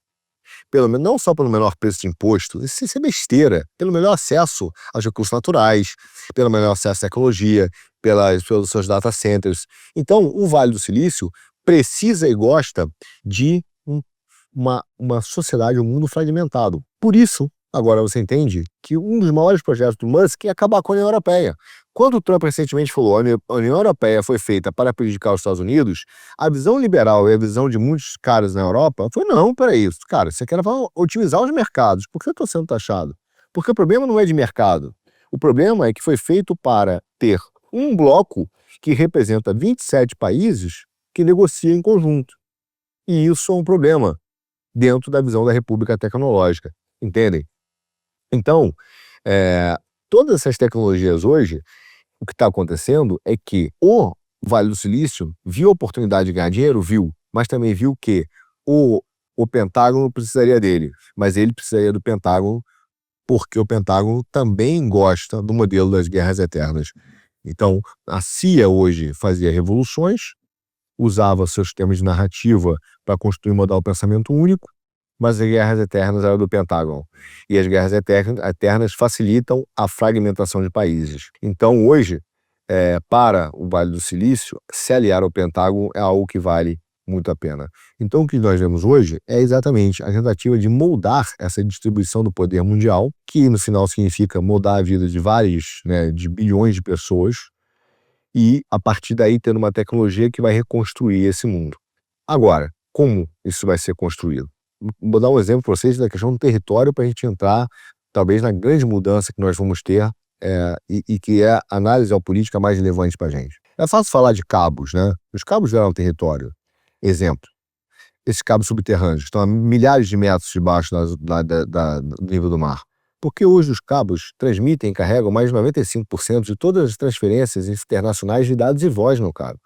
Não só pelo menor preço de imposto, isso é besteira, pelo melhor acesso aos recursos naturais, pelo melhor acesso à tecnologia, pelos seus data centers. Então, o Vale do Silício precisa e gosta de uma sociedade, um mundo fragmentado. Por isso, agora você entende que um dos maiores projetos do Musk é acabar com a União Europeia. Quando o Trump recentemente falou que a União Europeia foi feita para prejudicar os Estados Unidos, a visão liberal e a visão de muitos caras na Europa foi, não, peraí, cara, você quer otimizar os mercados, por que eu estou sendo taxado? Porque o problema não é de mercado. O problema é que foi feito para ter um bloco que representa 27 países que negociam em conjunto. E isso é um problema dentro da visão da República Tecnológica, entendem? Então, todas essas tecnologias hoje, o que está acontecendo é que o Vale do Silício viu a oportunidade de ganhar dinheiro, viu, mas também viu que o Pentágono precisaria dele, mas ele precisaria do Pentágono porque o Pentágono também gosta do modelo das guerras eternas. Então, a CIA hoje fazia revoluções, usava seus sistemas de narrativa para construir um modelo de pensamento único, mas as guerras eternas eram do Pentágono. E as guerras eternas facilitam a fragmentação de países. Então, hoje, para o Vale do Silício, se aliar ao Pentágono é algo que vale muito a pena. Então, o que nós vemos hoje é exatamente a tentativa de moldar essa distribuição do poder mundial, que no final significa moldar a vida de de bilhões de pessoas, e a partir daí tendo uma tecnologia que vai reconstruir esse mundo. Agora, como isso vai ser construído? Vou dar um exemplo para vocês da questão do território para a gente entrar, talvez, na grande mudança que nós vamos ter e que é a análise geopolítica mais relevante para a gente. É fácil falar de cabos, né? Os cabos geram território. Exemplo, esses cabos subterrâneos estão a milhares de metros debaixo do nível do mar. Porque hoje os cabos transmitem e carregam mais de 95% de todas as transferências internacionais de dados e voz, meu caro.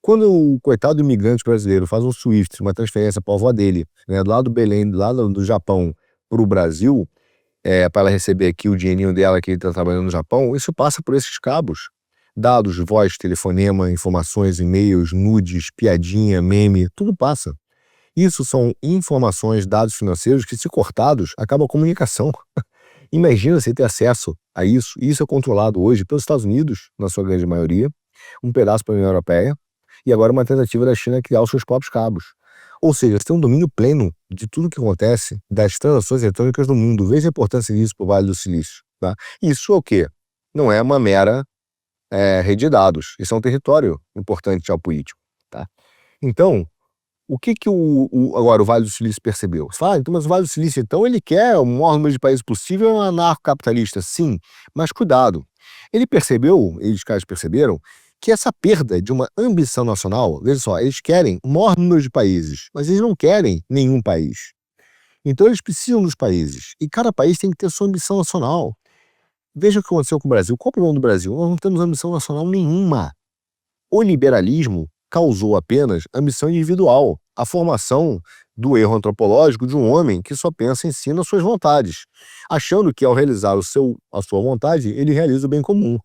Quando o coitado imigrante brasileiro faz um SWIFT, uma transferência para a avó dele, lá do Belém, lá do Japão, para o Brasil, para ela receber aqui o dinheirinho dela que ele está trabalhando no Japão, isso passa por esses cabos. Dados, voz, telefonema, informações, e-mails, nudes, piadinha, meme, tudo passa. Isso são informações, dados financeiros que, se cortados, acaba a comunicação. Imagina você ter acesso a isso. Isso é controlado hoje pelos Estados Unidos, na sua grande maioria, um pedaço pela União Europeia, e agora uma tentativa da China criar os seus próprios cabos. Ou seja, você tem um domínio pleno de tudo que acontece das transações eletrônicas do mundo. Veja a importância disso para o Vale do Silício. Tá? Isso é o quê? Não é uma mera rede de dados. Isso é um território importante geopolítico. Tá? Então, o que agora o Vale do Silício percebeu? Você fala, então, mas o Vale do Silício, então, ele quer o maior número de países possível, é um anarcocapitalista. Sim, mas cuidado. Eles caras perceberam que essa perda de uma ambição nacional, veja só, eles querem o maior número de países, mas eles não querem nenhum país. Então eles precisam dos países, e cada país tem que ter sua ambição nacional. Veja o que aconteceu com o Brasil. Qual é o problema do Brasil? Nós não temos ambição nacional nenhuma. O liberalismo causou apenas ambição individual, a formação do erro antropológico de um homem que só pensa em si nas suas vontades, achando que ao realizar a sua vontade, ele realiza o bem comum.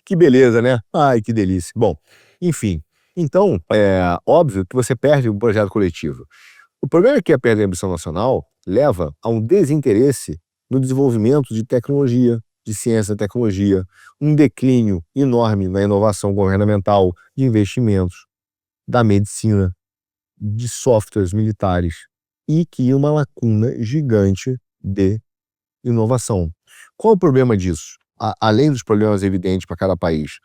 Que beleza, né? Ai, que delícia. Bom, enfim. Então, é óbvio que você perde um projeto coletivo. O problema é que a perda de ambição nacional leva a um desinteresse no desenvolvimento de tecnologia, de ciência e tecnologia, um declínio enorme na inovação governamental, de investimentos, da medicina, de softwares militares, e que uma lacuna gigante de inovação. Qual é o problema disso? Além dos problemas evidentes para cada país,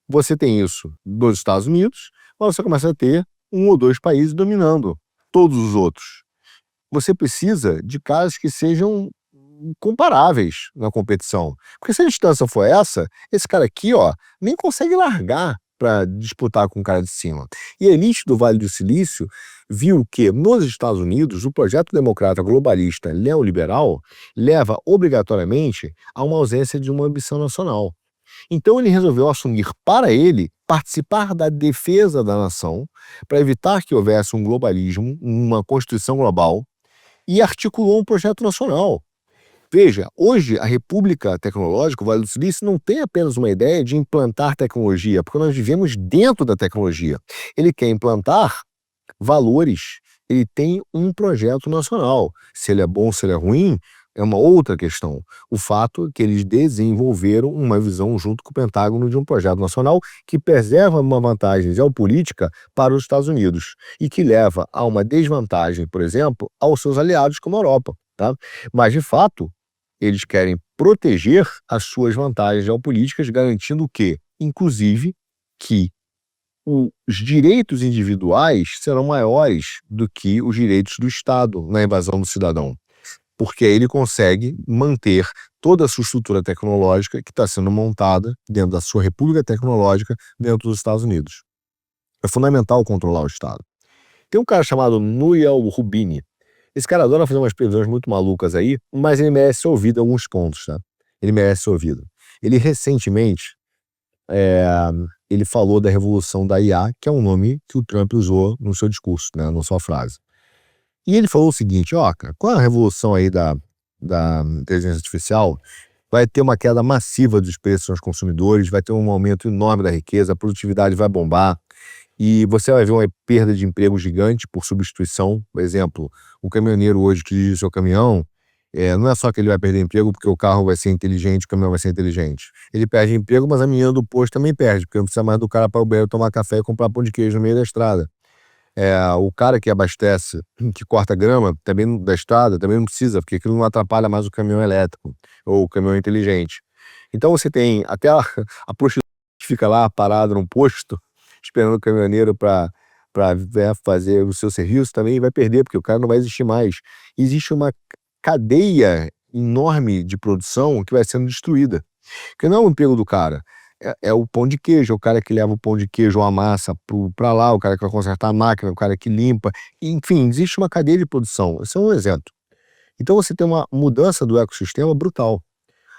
você tem isso nos Estados Unidos, mas você começa a ter um ou dois países dominando todos os outros. Você precisa de caras que sejam comparáveis na competição. Porque se a distância for essa, esse cara aqui, ó, nem consegue largar para disputar com o cara de cima. E a elite do Vale do Silício viu que nos Estados Unidos o projeto democrata globalista neoliberal leva obrigatoriamente a uma ausência de uma ambição nacional. Então ele resolveu assumir para ele participar da defesa da nação para evitar que houvesse um globalismo, uma constituição global, e articulou um projeto nacional. Veja, hoje a República Tecnológica, o Vale do Silício, não tem apenas uma ideia de implantar tecnologia, porque nós vivemos dentro da tecnologia. Ele quer implantar valores, ele tem um projeto nacional. Se ele é bom, se ele é ruim, é uma outra questão. O fato é que eles desenvolveram uma visão junto com o Pentágono de um projeto nacional que preserva uma vantagem geopolítica para os Estados Unidos e que leva a uma desvantagem, por exemplo, aos seus aliados como a Europa. Tá? Mas, de fato, eles querem proteger as suas vantagens geopolíticas, garantindo o quê? Inclusive, que os direitos individuais serão maiores do que os direitos do Estado na invasão do cidadão. Porque aí ele consegue manter toda a sua estrutura tecnológica que está sendo montada dentro da sua república tecnológica dentro dos Estados Unidos. É fundamental controlar o Estado. Tem um cara chamado Nouriel Roubini. Esse cara adora fazer umas previsões muito malucas aí, mas ele merece ser ouvido em alguns pontos, tá? Ele merece ser ouvido. Ele recentemente, ele falou da revolução da IA, que é um nome que o Trump usou no seu discurso, né, na sua frase. E ele falou o seguinte, ó, cara, com a revolução aí da inteligência artificial, vai ter uma queda massiva dos preços aos consumidores, vai ter um aumento enorme da riqueza, a produtividade vai bombar, e você vai ver uma perda de emprego gigante por substituição. Por exemplo, o caminhoneiro hoje que dirige o seu caminhão, não é só que ele vai perder emprego porque o carro vai ser inteligente, o caminhão vai ser inteligente. Ele perde emprego, mas a menina do posto também perde, porque não precisa mais do cara para o banheiro tomar café e comprar pão de queijo no meio da estrada. O cara que abastece, que corta grama também da estrada, também não precisa, porque aquilo não atrapalha mais o caminhão elétrico ou o caminhão inteligente. Então você tem até a prostituta que fica lá parada num posto, esperando o caminhoneiro para fazer o seu serviço, também vai perder, porque o cara não vai existir mais. Existe uma cadeia enorme de produção que vai sendo destruída. Que não é o emprego do cara, é o pão de queijo, é o cara que leva o pão de queijo ou a massa para lá, o cara que vai consertar a máquina, o cara que limpa. Enfim, existe uma cadeia de produção. Esse é um exemplo. Então você tem uma mudança do ecossistema brutal.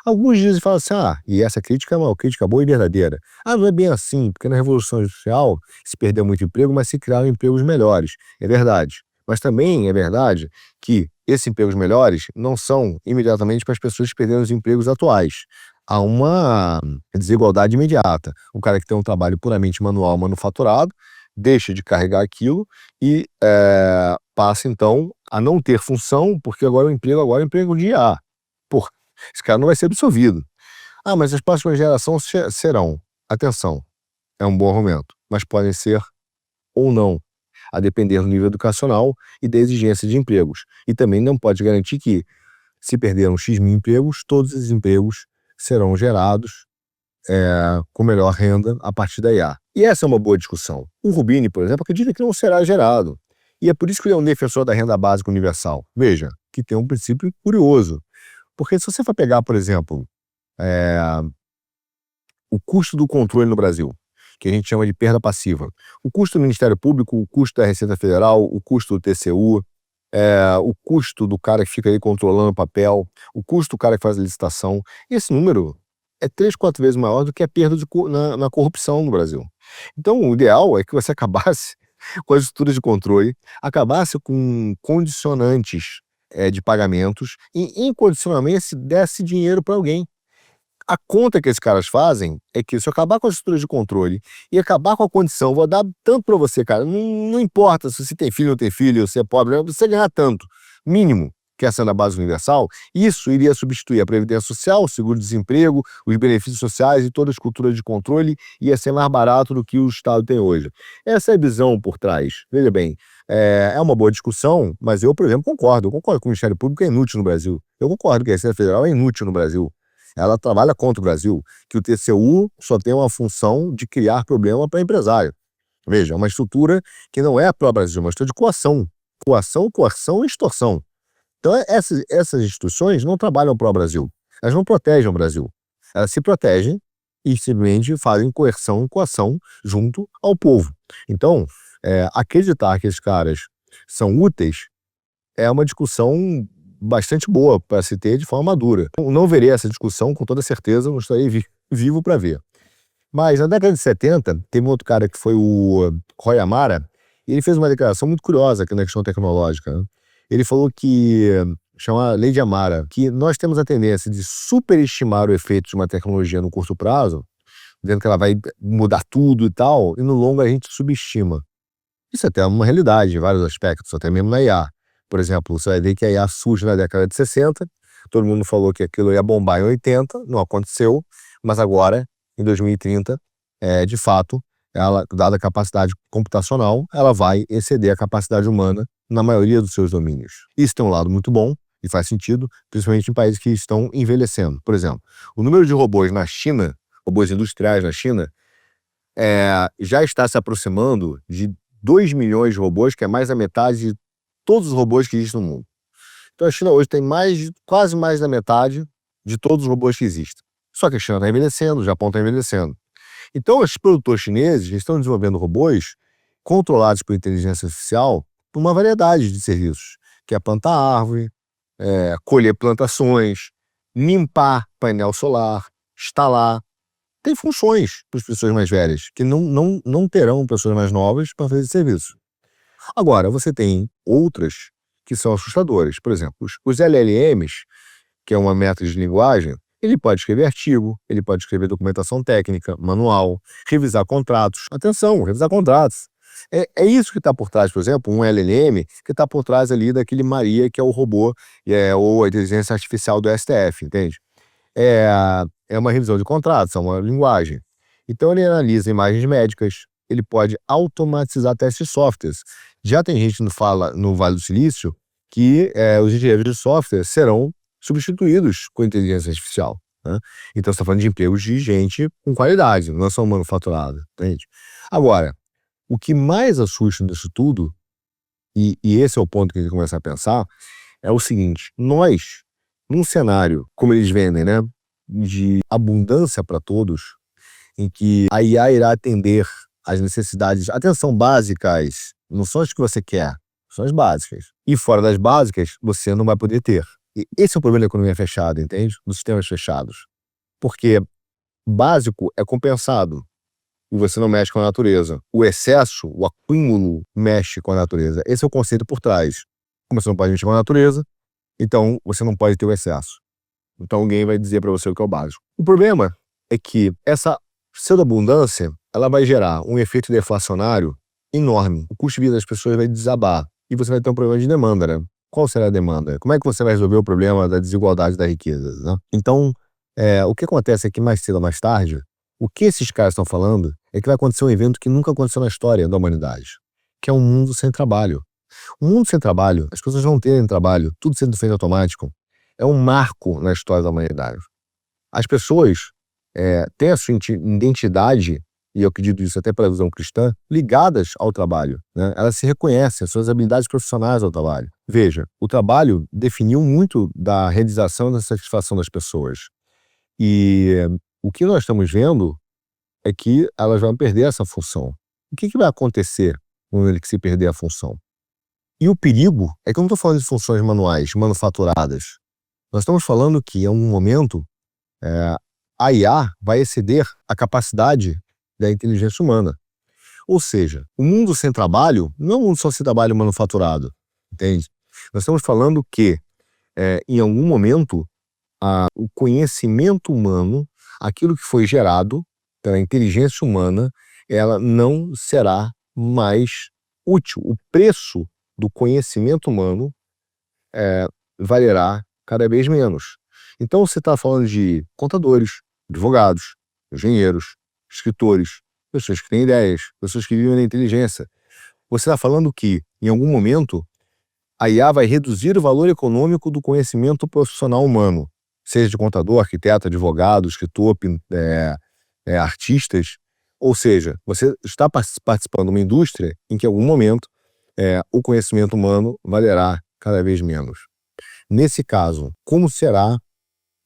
Alguns dizem e falam assim, e essa crítica é uma crítica boa e verdadeira. Não é bem assim, porque na Revolução Industrial se perdeu muito emprego, mas se criaram empregos melhores. É verdade. Mas também é verdade que esses empregos melhores não são imediatamente para as pessoas que perderam os empregos atuais. Há uma desigualdade imediata. O cara que tem um trabalho puramente manual, manufaturado, deixa de carregar aquilo e passa, então, a não ter função, porque agora o emprego é um emprego de IA. Porra, esse cara não vai ser absorvido. Mas as próximas gerações serão. Atenção, é um bom argumento, mas podem ser ou não, a depender do nível educacional e da exigência de empregos. E também não pode garantir que, se perderam X mil empregos, todos esses empregos serão gerados com melhor renda a partir da IA. E essa é uma boa discussão. O Roubini, por exemplo, acredita que não será gerado. E é por isso que ele é um defensor da renda básica universal. Veja, que tem um princípio curioso. Porque se você for pegar, por exemplo, o custo do controle no Brasil, que a gente chama de perda passiva, o custo do Ministério Público, o custo da Receita Federal, o custo do TCU, o custo do cara que fica aí controlando o papel, o custo do cara que faz a licitação, esse número é 3, 4 vezes maior do que a perda na corrupção no Brasil. Então, o ideal é que você acabasse com as estruturas de controle, acabasse com condicionantes de pagamentos e, incondicionalmente, desse dinheiro para alguém. A conta que esses caras fazem é que se eu acabar com a estrutura de controle e acabar com a condição, vou dar tanto para você, cara, não importa se você tem filho ou não tem filho, se é pobre, você ganhar tanto, mínimo, que é a renda básica universal, isso iria substituir a Previdência Social, o seguro-desemprego, os benefícios sociais e toda a estrutura de controle, ia ser mais barato do que o Estado tem hoje. Essa é a visão por trás. Veja bem, é uma boa discussão, mas eu, por exemplo, concordo. Eu concordo que o Ministério Público é inútil no Brasil. Eu concordo que a Receita Federal é inútil no Brasil. Ela trabalha contra o Brasil, que o TCU só tem uma função de criar problema para empresário. Veja, é uma estrutura que não é pró-Brasil, é uma estrutura de coação. Coação e extorsão. Então, essas instituições não trabalham pró-Brasil. Elas não protegem o Brasil. Elas se protegem e simplesmente fazem coerção e coação junto ao povo. Então, acreditar que esses caras são úteis é uma discussão bastante boa para se ter de forma madura. Não verei essa discussão, com toda certeza, não estarei vivo para ver. Mas na década de 70, teve um outro cara que foi o Roy Amara, e ele fez uma declaração muito curiosa aqui na questão tecnológica, né? Ele falou que, chama Lei de Amara, que nós temos a tendência de superestimar o efeito de uma tecnologia no curto prazo, dizendo que ela vai mudar tudo e tal, e no longo a gente subestima. Isso até é uma realidade em vários aspectos, até mesmo na IA. Por exemplo, você vai ver que a IA surge na década de 60, todo mundo falou que aquilo ia bombar em 80, não aconteceu, mas agora, em 2030, de fato, ela, dada a capacidade computacional, ela vai exceder a capacidade humana na maioria dos seus domínios. Isso tem um lado muito bom e faz sentido, principalmente em países que estão envelhecendo. Por exemplo, o número de robôs na China, robôs industriais na China, já está se aproximando de 2 milhões de robôs, que é mais da metade de todos os robôs que existem no mundo. Então a China hoje tem quase mais da metade de todos os robôs que existem. Só que a China está envelhecendo, o Japão está envelhecendo. Então os produtores chineses estão desenvolvendo robôs controlados por inteligência artificial por uma variedade de serviços, que é plantar árvore, colher plantações, limpar painel solar, instalar. Tem funções para as pessoas mais velhas, que não terão pessoas mais novas para fazer esse serviço. Agora, você tem outras que são assustadoras. Por exemplo, os LLMs, que é uma método de linguagem, ele pode escrever artigo, ele pode escrever documentação técnica, manual, revisar contratos. Atenção, revisar contratos. É isso que está por trás, por exemplo, um LLM que está por trás ali daquele Maria, que é o robô, ou a inteligência artificial do STF, entende? É uma revisão de contratos, é uma linguagem. Então ele analisa imagens médicas, ele pode automatizar testes de softwares. Já tem gente que fala no Vale do Silício que os engenheiros de software serão substituídos com inteligência artificial, né? Então você está falando de empregos de gente com qualidade, não é só manufaturada, entende? Agora, o que mais assusta nisso tudo, e esse é o ponto que a gente começa a pensar, é o seguinte: nós, num cenário, como eles vendem, né, de abundância para todos, em que a IA irá atender às necessidades, atenção, básicas, não são as que você quer, são as básicas. E fora das básicas, você não vai poder ter. E esse é o problema da economia fechada, entende? Dos sistemas fechados. Porque básico é compensado e você não mexe com a natureza. O excesso, o acúmulo, mexe com a natureza. Esse é o conceito por trás. Como você não pode mexer com a natureza, então você não pode ter o excesso. Então alguém vai dizer para você o que é o básico. O problema é que essa pseudo-abundância, ela vai gerar um efeito deflacionário enorme. O custo de vida das pessoas vai desabar. E você vai ter um problema de demanda, né? Qual será a demanda? Como é que você vai resolver o problema da desigualdade da riqueza, né? Então, o que acontece é que mais cedo ou mais tarde, o que esses caras estão falando é que vai acontecer um evento que nunca aconteceu na história da humanidade, que é um mundo sem trabalho. Um mundo sem trabalho, as pessoas não terem trabalho, tudo sendo feito automático, é um marco na história da humanidade. As pessoas têm a sua identidade, e eu acredito isso até pela visão cristã, ligadas ao trabalho, né? Elas se reconhecem, as suas habilidades profissionais ao trabalho. Veja, o trabalho definiu muito da realização e da satisfação das pessoas. E o que nós estamos vendo é que elas vão perder essa função. O que vai acontecer quando ele se perder a função? E o perigo é que eu não estou falando de funções manuais, manufaturadas. Nós estamos falando que, em algum momento, a IA vai exceder a capacidade da inteligência humana. Ou seja, o mundo sem trabalho não é um mundo só sem trabalho manufaturado, entende? Nós estamos falando que, em algum momento, o conhecimento humano aquilo que foi gerado pela inteligência humana, ela não será mais útil. O preço do conhecimento humano valerá cada vez menos. Então, você está falando de contadores, advogados, engenheiros, escritores, pessoas que têm ideias, pessoas que vivem na inteligência. Você está falando que, em algum momento, a IA vai reduzir o valor econômico do conhecimento profissional humano, seja de contador, arquiteto, advogado, escritor, artistas. Ou seja, você está participando de uma indústria em que, em algum momento, o conhecimento humano valerá cada vez menos. Nesse caso, como será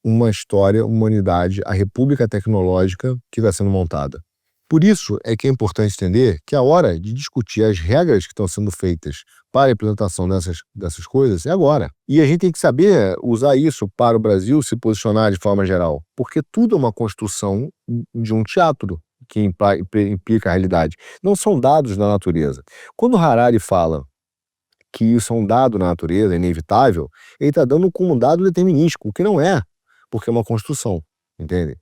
uma história, uma humanidade, a república tecnológica que está sendo montada? Por isso é que é importante entender que a hora de discutir as regras que estão sendo feitas para a implementação dessas coisas é agora. E a gente tem que saber usar isso para o Brasil se posicionar de forma geral, porque tudo é uma construção de um teatro que implica a realidade. Não são dados da natureza. Quando Harari fala que isso é um dado na natureza, é inevitável, ele está dando como um dado determinístico, o que não é, porque é uma construção, entende?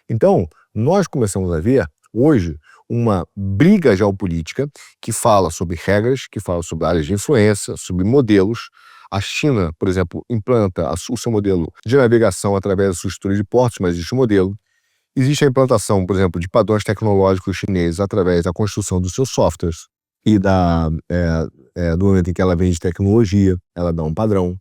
Então, nós começamos a ver, hoje, uma briga geopolítica que fala sobre regras, que fala sobre áreas de influência, sobre modelos. A China, por exemplo, implanta o seu modelo de navegação através da sua estrutura de portos, mas existe um modelo. Existe a implantação, por exemplo, de padrões tecnológicos chineses através da construção dos seus softwares e do momento em que ela vende tecnologia, ela dá um padrão.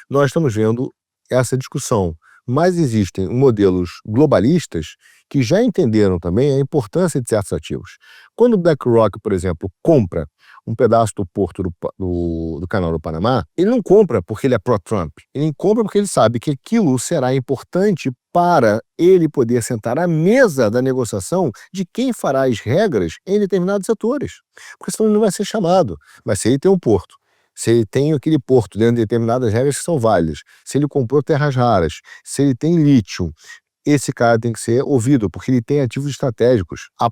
Nós estamos vendo essa discussão, mas existem modelos globalistas que já entenderam também a importância de certos ativos. Quando o BlackRock, por exemplo, compra um pedaço do porto do Canal do Panamá, ele não compra porque ele é pró-Trump, ele compra porque ele sabe que aquilo será importante para ele poder sentar à mesa da negociação de quem fará as regras em determinados setores. Porque senão ele não vai ser chamado, mas se ele tem um porto, se ele tem aquele porto dentro de determinadas regras que são válidas, se ele comprou terras raras, se ele tem lítio, esse cara tem que ser ouvido, porque ele tem ativos estratégicos. A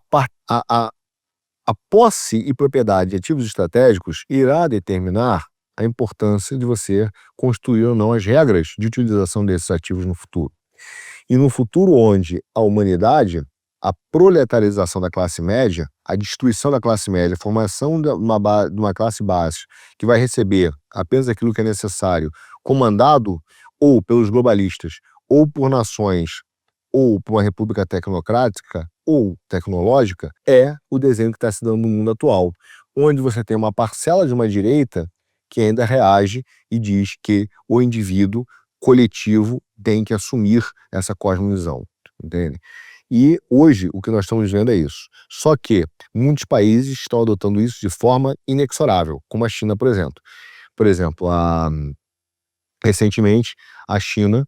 posse e propriedade de ativos estratégicos irá determinar a importância de você construir ou não as regras de utilização desses ativos no futuro. E no futuro onde a humanidade, a proletarização da classe média, a destruição da classe média, a formação de uma classe baixa que vai receber apenas aquilo que é necessário, comandado ou pelos globalistas, ou por nações, ou por uma república tecnocrática ou tecnológica, é o desenho que está se dando no mundo atual, onde você tem uma parcela de uma direita que ainda reage e diz que o indivíduo coletivo tem que assumir essa cosmovisão, entende? E hoje o que nós estamos vendo é isso. Só que muitos países estão adotando isso de forma inexorável, como a China, por exemplo. Por exemplo, recentemente a China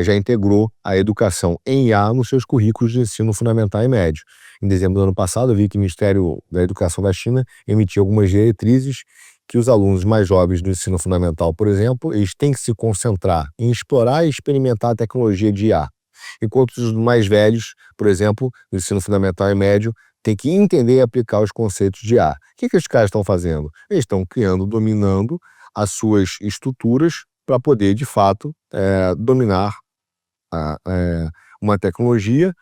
já integrou a educação em IA nos seus currículos de ensino fundamental e médio. Em dezembro do ano passado, eu vi que o Ministério da Educação da China emitiu algumas diretrizes que os alunos mais jovens do ensino fundamental, por exemplo, eles têm que se concentrar em explorar e experimentar a tecnologia de IA. Enquanto os mais velhos, por exemplo, do ensino fundamental e médio, têm que entender e aplicar os conceitos de IA. O que os caras estão fazendo? Eles estão criando, dominando as suas estruturas para poder, de fato, dominar uma tecnologia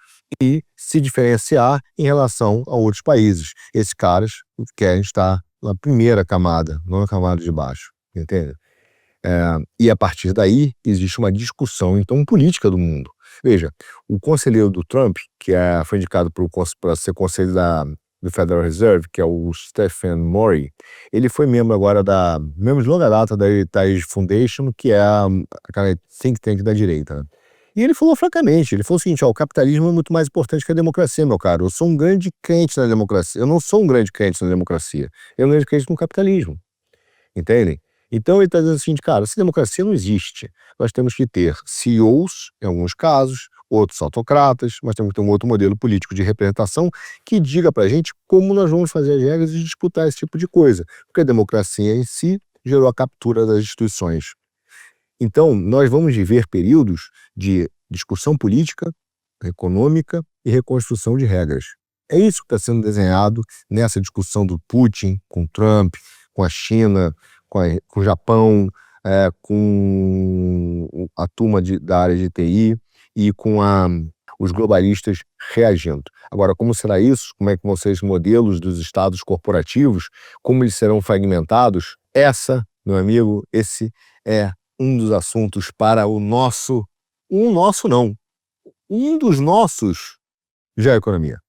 e se diferenciar em relação a outros países. Esses caras querem estar na primeira camada, não na camada de baixo, entende? E a partir daí existe uma discussão, então, política do mundo. Veja, o conselheiro do Trump, que foi indicado para ser conselheiro do Federal Reserve, que é o Stephen Murray, ele foi membro agora membro de longa data da Heritage Foundation, que é aquela think tank da direita, né? E ele falou francamente, ele falou o seguinte, o capitalismo é muito mais importante que a democracia, meu caro. Eu sou um grande crente na democracia. Eu não sou um grande crente na democracia. Eu sou um grande crente no capitalismo. Entendem? Então ele está dizendo assim, cara, se democracia não existe, nós temos que ter CEOs, em alguns casos, outros autocratas, mas temos que ter um outro modelo político de representação que diga para a gente como nós vamos fazer as regras e disputar esse tipo de coisa. Porque a democracia em si gerou a captura das instituições. Então, nós vamos viver períodos de discussão política, econômica e reconstrução de regras. É isso que está sendo desenhado nessa discussão do Putin com Trump, com a China, com o Japão, com a turma da área de TI e com os globalistas reagindo. Agora, como será isso? Como é que vão ser os modelos dos estados corporativos? Como eles serão fragmentados? Meu amigo, esse é um dos assuntos para o nosso, um nosso não, um dos nossos, Já Economia.